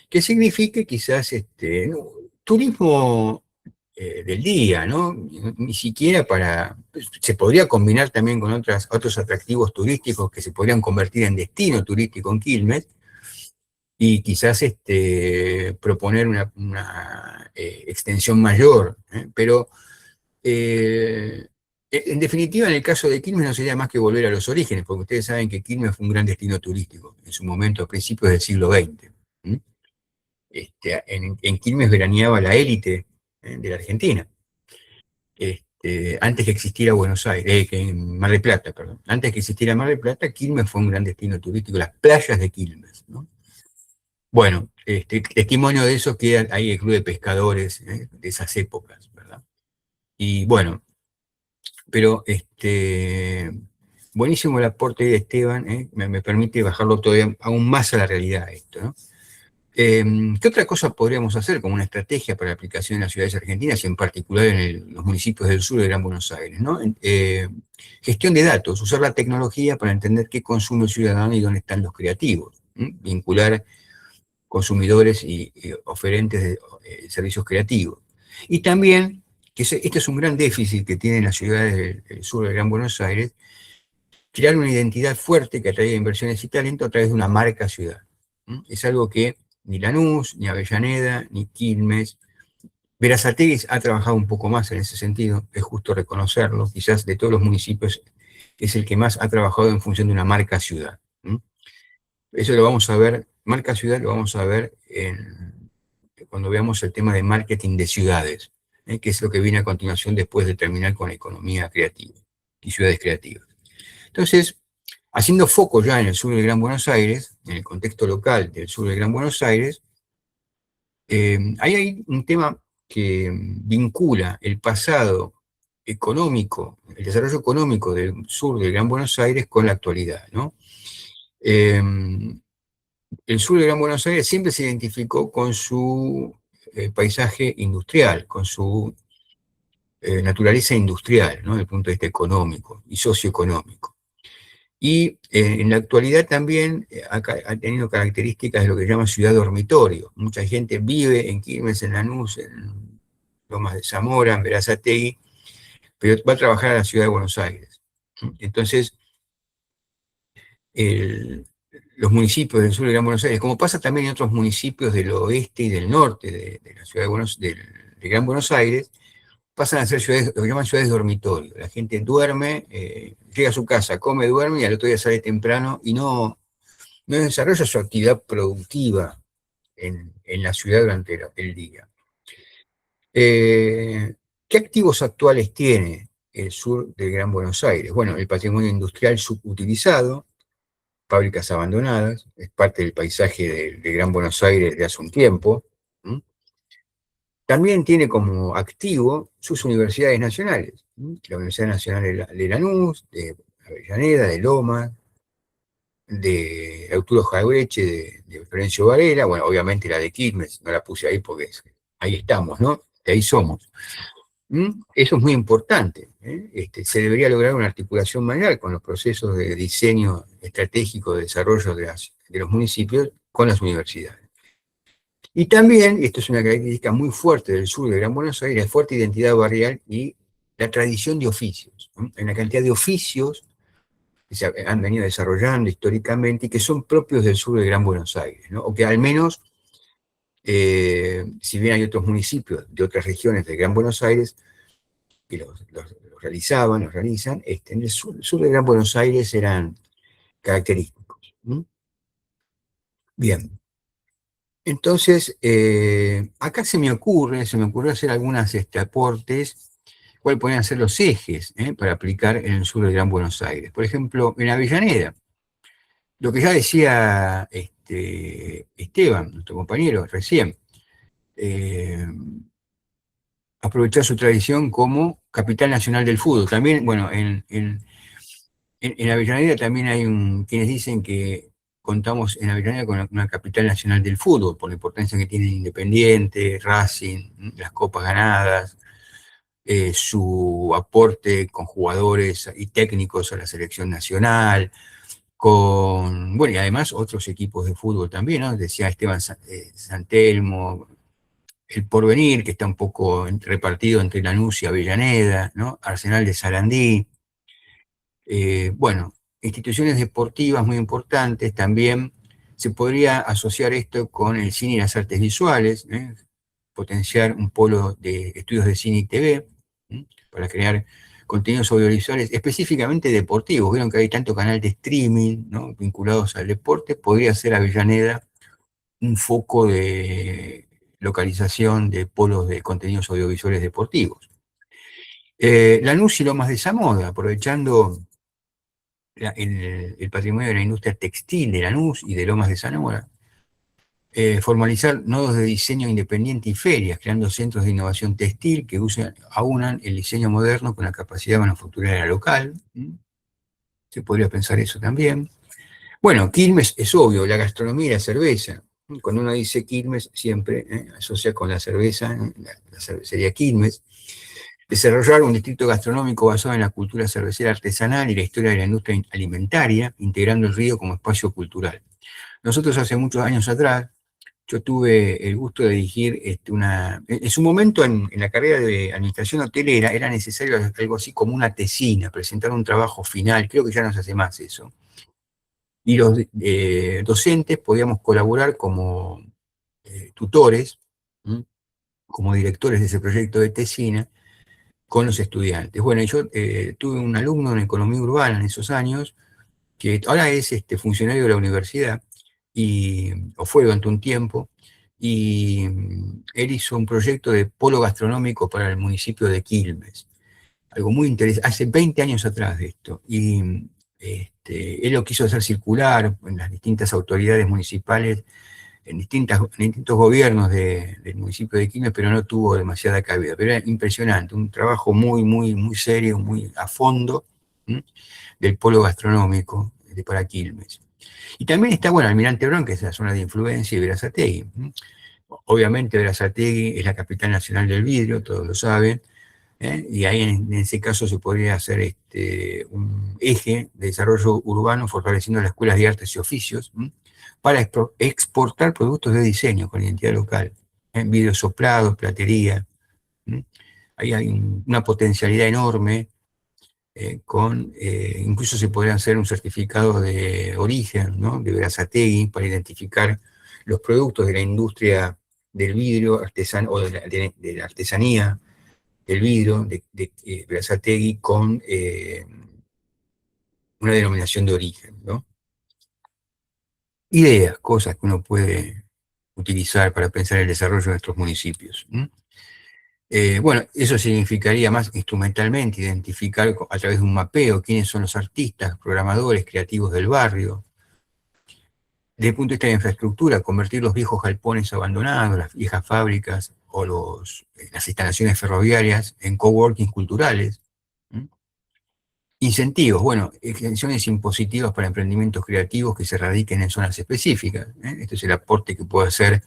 que signifique quizás no, turismo del día, ¿no? Ni siquiera se podría combinar también con otros atractivos turísticos que se podrían convertir en destino turístico en Quilmes, y quizás proponer una extensión mayor, pero en definitiva, en el caso de Quilmes no sería más que volver a los orígenes, porque ustedes saben que Quilmes fue un gran destino turístico en su momento, a principios del siglo XX. En Quilmes veraneaba la élite de la Argentina, antes que existiera Buenos Aires, que en Mar del Plata, perdón. Antes que existiera Mar del Plata, Quilmes fue un gran destino turístico, las playas de Quilmes, ¿no? Bueno, testimonio de eso que hay el Club de Pescadores de esas épocas, ¿verdad? Y bueno, pero buenísimo el aporte de Esteban, me permite bajarlo todavía aún más a la realidad esto, ¿no? ¿Qué otra cosa podríamos hacer como una estrategia para la aplicación en las ciudades argentinas y en particular en los municipios del sur de Gran Buenos Aires, ¿no? Gestión de datos, usar la tecnología para entender qué consume el ciudadano y dónde están los creativos, vincular consumidores y oferentes de servicios creativos. Y también, este es un gran déficit que tienen las ciudades del sur de Gran Buenos Aires, crear una identidad fuerte que atraiga inversiones y talento a través de una marca ciudad. Es algo que ni Lanús, ni Avellaneda, ni Quilmes, Berazategui ha trabajado un poco más en ese sentido, es justo reconocerlo, quizás de todos los municipios es el que más ha trabajado en función de una marca ciudad. Eso lo vamos a ver, marca ciudad lo vamos a ver cuando veamos el tema de marketing de ciudades, que es lo que viene a continuación después de terminar con la economía creativa y ciudades creativas. Entonces, haciendo foco ya en el sur del Gran Buenos Aires, en el contexto local del sur del Gran Buenos Aires, ahí hay un tema que vincula el pasado económico, el desarrollo económico del sur del Gran Buenos Aires con la actualidad, ¿no? El sur del Gran Buenos Aires siempre se identificó con su paisaje industrial, con su naturaleza industrial, ¿no? Desde el punto de vista económico y socioeconómico. Y en la actualidad también ha tenido características de lo que se llama ciudad dormitorio. Mucha gente vive en Quilmes, en Lanús, en Lomas de Zamora, en Berazategui, pero va a trabajar a la ciudad de Buenos Aires. Entonces, los municipios del sur de Gran Buenos Aires, como pasa también en otros municipios del oeste y del norte de la ciudad de de Gran Buenos Aires, pasan a ser ciudades, lo que llaman ciudades dormitorio. La gente duerme, llega a su casa, come, duerme y al otro día sale temprano y no desarrolla su actividad productiva en la ciudad durante el día. ¿Qué activos actuales tiene el sur del Gran Buenos Aires? Bueno, el patrimonio industrial subutilizado, fábricas abandonadas, es parte del paisaje de Gran Buenos Aires de hace un tiempo. ¿Mm? También tiene como activo sus universidades nacionales, la Universidad Nacional de Lanús, de Avellaneda, de Lomas, de Arturo Jaureche, de Florencio Varela, bueno, obviamente la de Quilmes, no la puse ahí porque ahí estamos, ¿no? De ahí somos. Eso es muy importante. Se debería lograr una articulación mayor con los procesos de diseño estratégico de desarrollo de los municipios con las universidades. Y también, esto es una característica muy fuerte del sur de Gran Buenos Aires, la fuerte identidad barrial y la tradición de oficios. Hay una cantidad de oficios que se han venido desarrollando históricamente y que son propios del sur de Gran Buenos Aires, ¿no? O que al menos, si bien hay otros municipios de otras regiones de Gran Buenos Aires que los realizaban, los realizan, en el sur de Gran Buenos Aires eran característicos. Bien. Entonces, acá se me ocurrió hacer algunos aportes, cuáles podrían ser los ejes para aplicar en el sur de Gran Buenos Aires. Por ejemplo, en Avellaneda, lo que ya decía Esteban, nuestro compañero, recién, aprovechar su tradición como capital nacional del fútbol. También, bueno, en Avellaneda también hay quienes dicen que contamos en Avellaneda con una capital nacional del fútbol, por la importancia que tiene Independiente, Racing, las copas ganadas, su aporte con jugadores y técnicos a la selección nacional, bueno, y además otros equipos de fútbol también, ¿no? Decía Esteban Santelmo, el Porvenir, que está un poco repartido entre Lanús y Avellaneda, ¿no? Arsenal de Sarandí. Bueno, instituciones deportivas muy importantes, también se podría asociar esto con el cine y las artes visuales, potenciar un polo de estudios de cine y TV, para crear contenidos audiovisuales específicamente deportivos. Vieron que hay tanto canal de streaming, ¿no?, vinculados al deporte, podría ser Avellaneda un foco de localización de polos de contenidos audiovisuales deportivos. Lanús y Lomas de Zamora, aprovechando el patrimonio de la industria textil de Lanús y de Lomas de Zamora, formalizar nodos de diseño independiente y ferias, creando centros de innovación textil que aunan el diseño moderno con la capacidad manufacturera local. Se podría pensar eso también. Bueno, Quilmes es obvio, la gastronomía y la cerveza. Cuando uno dice Quilmes, siempre asocia con la cerveza, la cervecería Quilmes. Desarrollar un distrito gastronómico basado en la cultura cervecera artesanal y la historia de la industria alimentaria, integrando el río como espacio cultural. Nosotros hace muchos años atrás, yo tuve el gusto de dirigir en su momento en la carrera de administración hotelera era necesario algo así como una tesina, presentar un trabajo final, creo que ya no se hace más eso. Y los docentes podíamos colaborar como tutores, como directores de ese proyecto de tesina, con los estudiantes. Bueno, yo tuve un alumno en economía urbana en esos años, que ahora es funcionario de la universidad, o fue durante un tiempo, y él hizo un proyecto de polo gastronómico para el municipio de Quilmes. Algo muy interesante, hace 20 años atrás de esto. Y él lo quiso hacer circular en las distintas autoridades municipales, en distintos gobiernos del municipio de Quilmes, pero no tuvo demasiada cabida. Pero era impresionante, un trabajo muy, muy, muy serio, muy a fondo, del polo gastronómico para Quilmes. Y también está, bueno, Almirante Brown, que es la zona de influencia, y Berazategui. Obviamente Berazategui es la capital nacional del vidrio, todos lo saben, y ahí en ese caso se podría hacer un eje de desarrollo urbano fortaleciendo las escuelas de artes y oficios, para exportar productos de diseño con identidad local, vidrios soplados, platería. Ahí hay una potencialidad enorme, incluso se podría hacer un certificado de origen, ¿no?, de Berazategui, para identificar los productos de la industria del vidrio artesano, o de la artesanía del vidrio de Berazategui con una denominación de origen, ¿no? Ideas, cosas que uno puede utilizar para pensar el desarrollo de nuestros municipios. Bueno, eso significaría más instrumentalmente identificar a través de un mapeo quiénes son los artistas, programadores, creativos del barrio. Desde el punto de vista de infraestructura, convertir los viejos galpones abandonados, las viejas fábricas o las instalaciones ferroviarias en coworking culturales. ¿Mm? Incentivos, bueno, exenciones impositivas para emprendimientos creativos que se radiquen en zonas específicas. Este es el aporte que puede hacer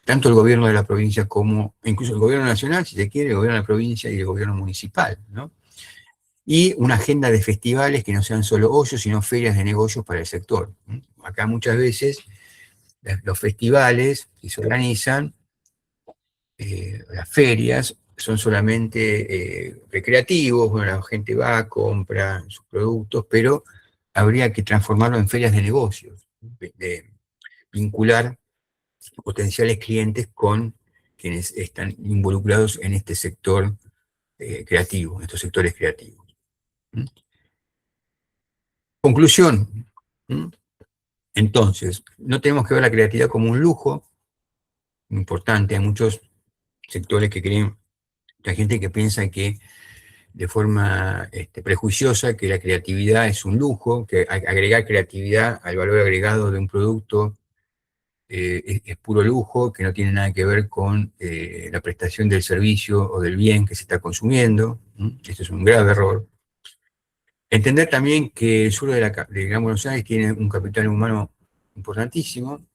tanto el gobierno de la provincia como incluso el gobierno nacional, si se quiere, el gobierno de la provincia y el gobierno municipal, ¿no? Y una agenda de festivales que no sean solo hoyos, sino ferias de negocios para el sector. Acá muchas veces los festivales que se organizan, las ferias, son solamente recreativos, bueno, la gente va, compra sus productos, pero habría que transformarlo en ferias de negocios, de vincular potenciales clientes con quienes están involucrados en este sector creativo, en estos sectores creativos. ¿Mm? Conclusión. ¿Mm? Entonces, no tenemos que ver la creatividad como un lujo importante. Hay muchos sectores que creen, hay gente que piensa que de forma prejuiciosa que la creatividad es un lujo, que agregar creatividad al valor agregado de un producto es puro lujo, que no tiene nada que ver con la prestación del servicio o del bien que se está consumiendo. Esto es un grave error. Entender también que el sur de Gran Buenos Aires tiene un capital humano importantísimo,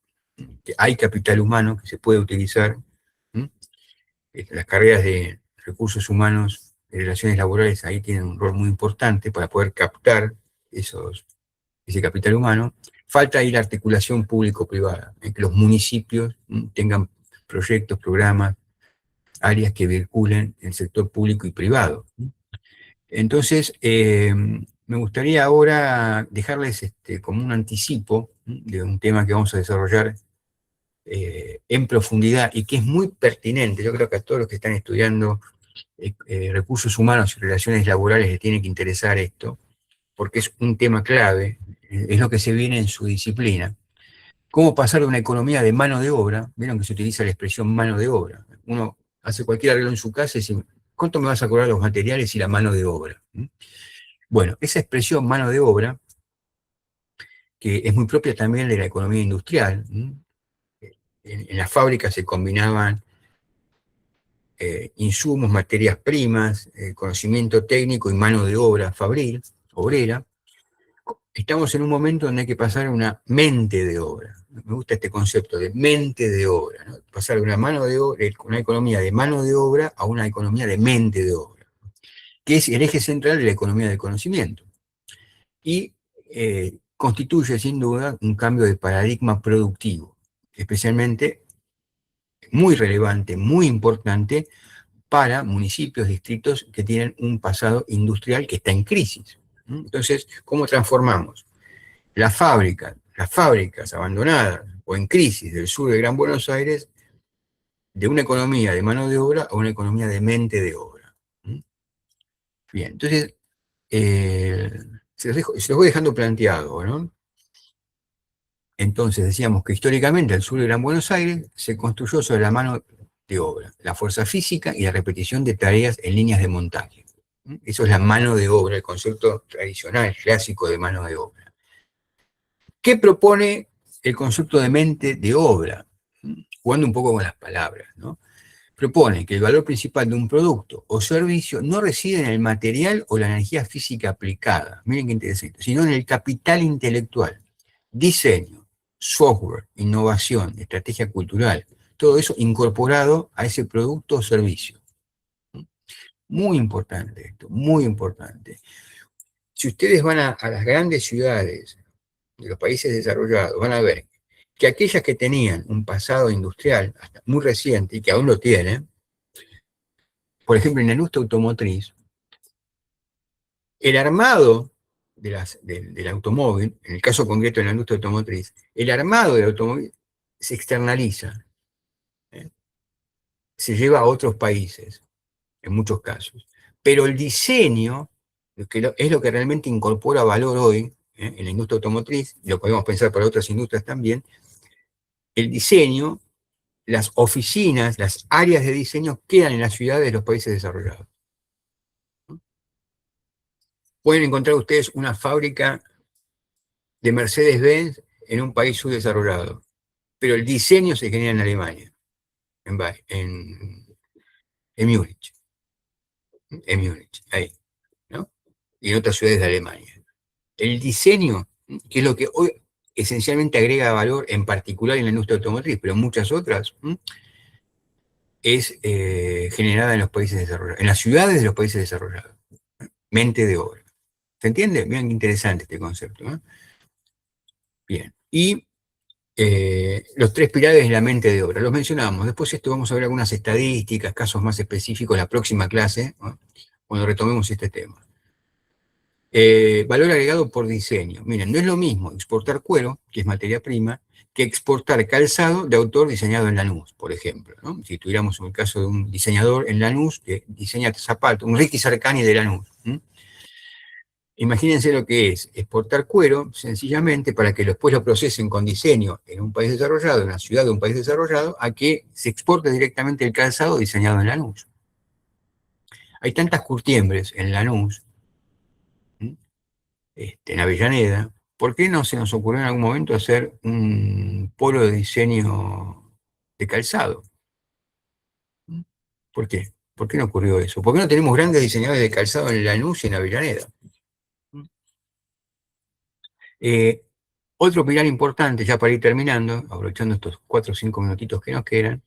que hay capital humano que se puede utilizar. Las carreras de recursos humanos, de relaciones laborales, ahí tienen un rol muy importante para poder captar ese capital humano. Falta ahí la articulación público-privada, en que los municipios tengan proyectos, programas, áreas que vinculen el sector público y privado. Entonces, me gustaría ahora dejarles como un anticipo de un tema que vamos a desarrollar en profundidad y que es muy pertinente. Yo creo que a todos los que están estudiando recursos humanos y relaciones laborales les tiene que interesar esto, porque es un tema clave, es lo que se viene en su disciplina. ¿Cómo pasar de una economía de mano de obra? Vieron que se utiliza la expresión mano de obra. Uno hace cualquier arreglo en su casa y dice, ¿cuánto me vas a cobrar los materiales y la mano de obra? Bueno, esa expresión mano de obra, que es muy propia también de la economía industrial, en las fábricas se combinaban insumos, materias primas, conocimiento técnico y mano de obra fabril, obrera. Estamos en un momento donde hay que pasar a una mente de obra. Me gusta este concepto de mente de obra, ¿no? Pasar de una mano de obra, una economía de mano de obra a una economía de mente de obra, que es el eje central de la economía del conocimiento. Y constituye sin duda un cambio de paradigma productivo, especialmente muy relevante, muy importante para municipios, distritos que tienen un pasado industrial que está en crisis. Entonces, ¿cómo transformamos las fábricas abandonadas o en crisis del sur de Gran Buenos Aires de una economía de mano de obra a una economía de mente de obra? Bien, entonces, se los voy dejando planteado, ¿no? Entonces, decíamos que históricamente el sur de Gran Buenos Aires se construyó sobre la mano de obra, la fuerza física y la repetición de tareas en líneas de montaje. Eso es la mano de obra, el concepto tradicional, clásico de mano de obra. ¿Qué propone el concepto de mente de obra? Jugando un poco con las palabras, ¿no? Propone que el valor principal de un producto o servicio no reside en el material o la energía física aplicada, miren qué interesante, sino en el capital intelectual, diseño, software, innovación, estrategia cultural, todo eso incorporado a ese producto o servicio. Muy importante esto, muy importante. Si ustedes van a las grandes ciudades de los países desarrollados, van a ver que aquellas que tenían un pasado industrial hasta muy reciente y que aún lo tienen, por ejemplo, en la industria automotriz, el armado del automóvil, en el caso concreto de la industria automotriz, el armado del automóvil se externaliza. ¿eh? se lleva a otros países, en muchos casos. Pero el diseño, es lo que realmente incorpora valor hoy, en la industria automotriz, lo podemos pensar para otras industrias también, el diseño, las oficinas, las áreas de diseño quedan en las ciudades de los países desarrollados. Pueden encontrar ustedes una fábrica de Mercedes-Benz en un país subdesarrollado, pero el diseño se genera en Alemania, en Múnich, ahí, ¿no? Y en otras ciudades de Alemania. El diseño, que es lo que hoy esencialmente agrega valor, en particular en la industria automotriz, pero en muchas otras, es generada en los países desarrollados, en las ciudades de los países desarrollados. Mente de obra. ¿Se entiende? Bien interesante este concepto, ¿no? Bien. Y los tres pilares de la mente de obra. Los mencionamos. Después esto vamos a ver algunas estadísticas, casos más específicos en la próxima clase, ¿no? Cuando retomemos este tema. Valor agregado por diseño. Miren, no es lo mismo exportar cuero, que es materia prima, que exportar calzado de autor diseñado en Lanús, por ejemplo, ¿no? Si tuviéramos un caso de un diseñador en Lanús que diseña zapatos, un Ricky Sarcani de Lanús. Imagínense lo que es exportar cuero, sencillamente, para que después lo procesen con diseño en un país desarrollado, en la ciudad de un país desarrollado, a que se exporte directamente el calzado diseñado en Lanús. Hay tantas curtiembres en Lanús, en Avellaneda, ¿por qué no se nos ocurrió en algún momento hacer un polo de diseño de calzado? ¿Por qué? ¿Por qué no ocurrió eso? ¿Por qué no tenemos grandes diseñadores de calzado en Lanús y en Avellaneda? Eh, Otro pilar importante, ya para ir terminando, aprovechando estos 4 o 5 minutitos que nos quedan,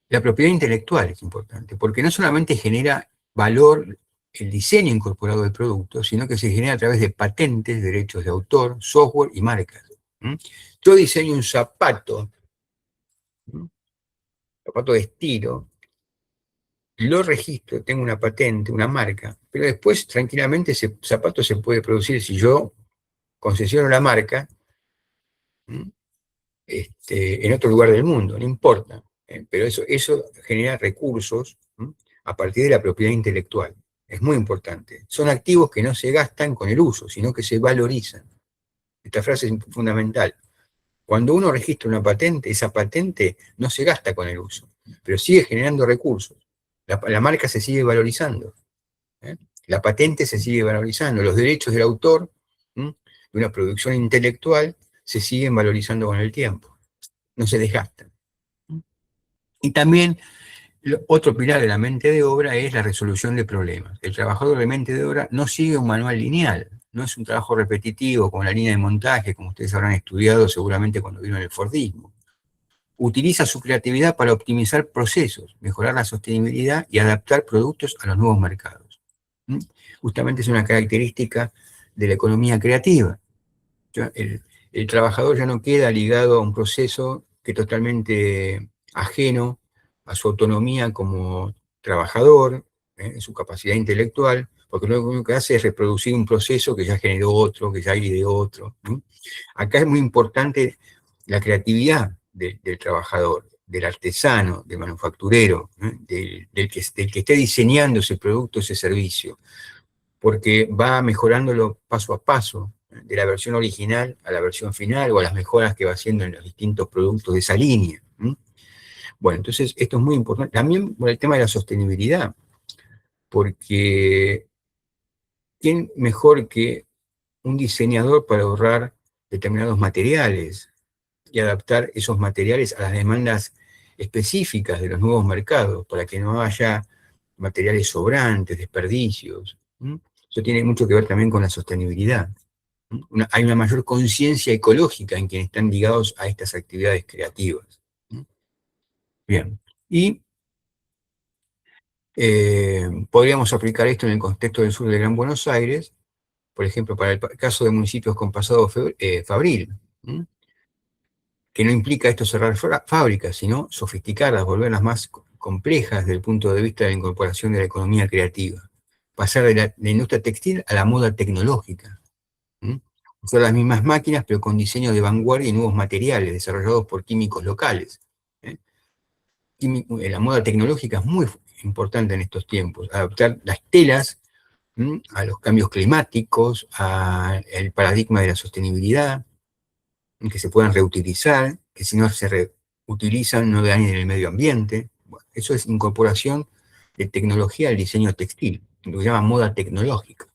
la propiedad intelectual es importante, porque no solamente genera valor el diseño incorporado del producto, sino que se genera a través de patentes, derechos de autor, software y marcas. Yo diseño un zapato, zapato de estilo, lo registro, tengo una patente, una marca, pero después tranquilamente ese zapato se puede producir si yo concesiono la marca, en otro lugar del mundo, no importa. Pero eso genera recursos a partir de la propiedad intelectual. Es muy importante. Son activos que no se gastan con el uso, sino que se valorizan. Esta frase es fundamental. Cuando uno registra una patente, esa patente no se gasta con el uso, pero sigue generando recursos. La marca se sigue valorizando. La patente se sigue valorizando. Los derechos del autor de una producción intelectual se siguen valorizando con el tiempo. No se desgastan. Y también otro pilar de la mente de obra es la resolución de problemas. El trabajador de mente de obra no sigue un manual lineal, no es un trabajo repetitivo como la línea de montaje, como ustedes habrán estudiado seguramente cuando vieron el Fordismo. Utiliza su creatividad para optimizar procesos, mejorar la sostenibilidad y adaptar productos a los nuevos mercados. Justamente es una característica de la economía creativa. El trabajador ya no queda ligado a un proceso que es totalmente ajeno a su autonomía como trabajador, su capacidad intelectual, porque lo único que hace es reproducir un proceso que ya generó otro, que ya ideó otro. Acá es muy importante la creatividad del trabajador, del artesano, del manufacturero, del que esté diseñando ese producto, ese servicio, porque va mejorándolo paso a paso, de la versión original a la versión final, o a las mejoras que va haciendo en los distintos productos de esa línea. Bueno, entonces esto es muy importante. También por el tema de la sostenibilidad, porque ¿quién mejor que un diseñador para ahorrar determinados materiales y adaptar esos materiales a las demandas específicas de los nuevos mercados, para que no haya materiales sobrantes, desperdicios? Eso tiene mucho que ver también con la sostenibilidad. Hay una mayor conciencia ecológica en quienes están ligados a estas actividades creativas. Bien, y podríamos aplicar esto en el contexto del sur de Gran Buenos Aires, por ejemplo, para el caso de municipios con pasado fabril, que no implica esto cerrar fábricas, sino sofisticarlas, volverlas más complejas desde el punto de vista de la incorporación de la economía creativa. Pasar de la industria textil a la moda tecnológica. Usar las mismas máquinas, pero con diseño de vanguardia y nuevos materiales desarrollados por químicos locales. la moda tecnológica es muy importante en estos tiempos. Adaptar las telas a los cambios climáticos, al paradigma de la sostenibilidad, que se puedan reutilizar, que si no se reutilizan no dañen el medio ambiente. Bueno, eso es incorporación de tecnología al diseño textil, lo que se llama moda tecnológica.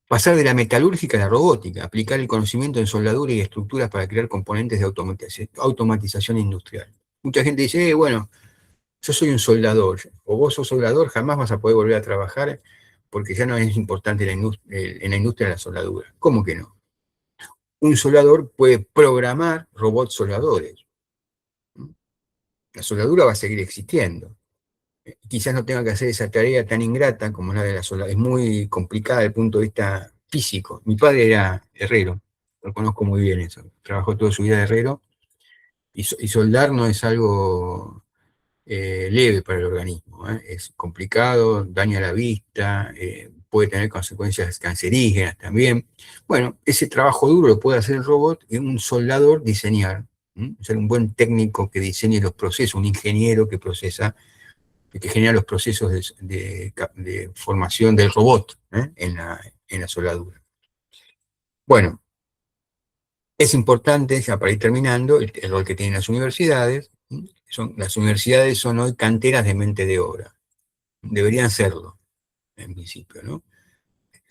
Pasar de la metalúrgica a la robótica, aplicar el conocimiento en soldadura y estructuras para crear componentes de automatización industrial. Mucha gente dice, bueno, yo soy un soldador, o vos sos soldador, jamás vas a poder volver a trabajar porque ya no es importante en la industria de la soldadura. ¿Cómo que no? Un soldador puede programar robots soldadores. La soldadura va a seguir existiendo. Quizás no tenga que hacer esa tarea tan ingrata como la de la soldadura. Es muy complicada desde el punto de vista físico. Mi padre era herrero, lo conozco muy bien eso. Trabajó toda su vida de herrero y soldar no es algo leve para el organismo. Es complicado, daña la vista, puede tener consecuencias cancerígenas también. Bueno, ese trabajo duro lo puede hacer el robot y un soldador diseñar. Ser un buen técnico que diseñe los procesos, un ingeniero que procesa, que genera los procesos de formación del robot en la soldadura. Bueno, es importante, ya para ir terminando, el rol que tienen las universidades. Las universidades son hoy canteras de mente de obra. Deberían serlo, en principio, ¿no?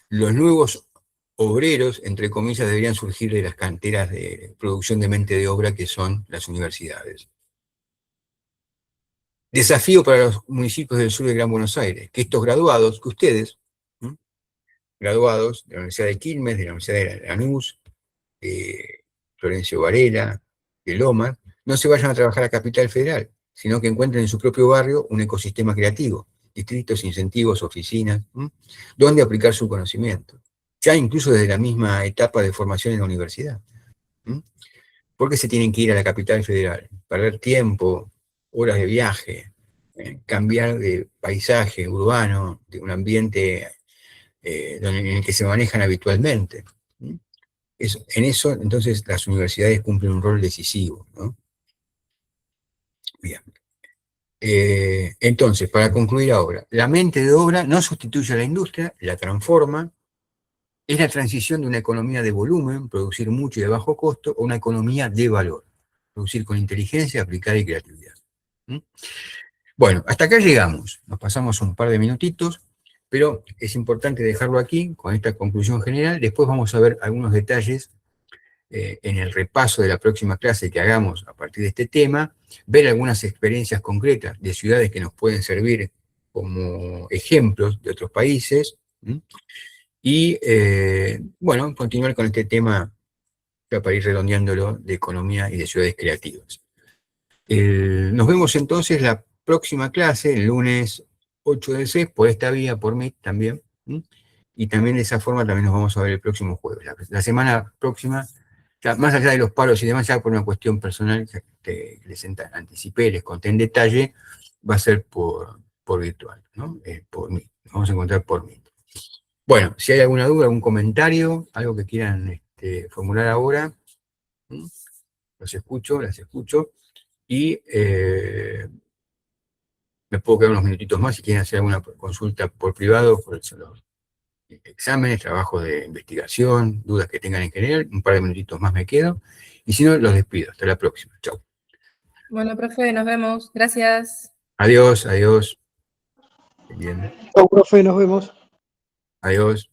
Los nuevos obreros, entre comillas, deberían surgir de las canteras de producción de mente de obra que son las universidades. Desafío para los municipios del sur de Gran Buenos Aires, que estos graduados, que ustedes, graduados de la Universidad de Quilmes, de la Universidad de Lanús, de Florencio Varela, de Lomas, no se vayan a trabajar a Capital Federal, sino que encuentren en su propio barrio un ecosistema creativo, distritos, incentivos, oficinas, donde aplicar su conocimiento, ya incluso desde la misma etapa de formación en la universidad. ¿Por qué se tienen que ir a la Capital Federal? Perder tiempo, horas de viaje, cambiar de paisaje urbano, de un ambiente en el que se manejan habitualmente. En eso, entonces, las universidades cumplen un rol decisivo, ¿no? Bien. Entonces, para concluir ahora, la mente de obra no sustituye a la industria, la transforma, es la transición de una economía de volumen, producir mucho y de bajo costo, a una economía de valor, producir con inteligencia, aplicada y creatividad. Bueno, hasta acá llegamos, nos pasamos un par de minutitos, pero es importante dejarlo aquí, con esta conclusión general. Después vamos a ver algunos detalles en el repaso de la próxima clase que hagamos a partir de este tema, ver algunas experiencias concretas de ciudades que nos pueden servir como ejemplos de otros países, y bueno, continuar con este tema ya para ir redondeándolo de economía y de ciudades creativas. Nos vemos entonces la próxima clase, el lunes 8 del 6, por esta vía, por Meet también, y también de esa forma también nos vamos a ver el próximo jueves. La semana próxima, ya, más allá de los paros y demás, ya por una cuestión personal que les anticipé, les conté en detalle, va a ser por virtual, ¿no? Por Meet. Nos vamos a encontrar por Meet. Bueno, si hay alguna duda, algún comentario, algo que quieran formular ahora, los escucho, las escucho, y me puedo quedar unos minutitos más si quieren hacer alguna consulta por privado, por los exámenes, trabajos de investigación, dudas que tengan en general, un par de minutitos más me quedo, y si no, los despido. Hasta la próxima. Chau. Bueno, profe, nos vemos. Gracias. Adiós, adiós. Bien. Chau, profe, nos vemos. Adiós.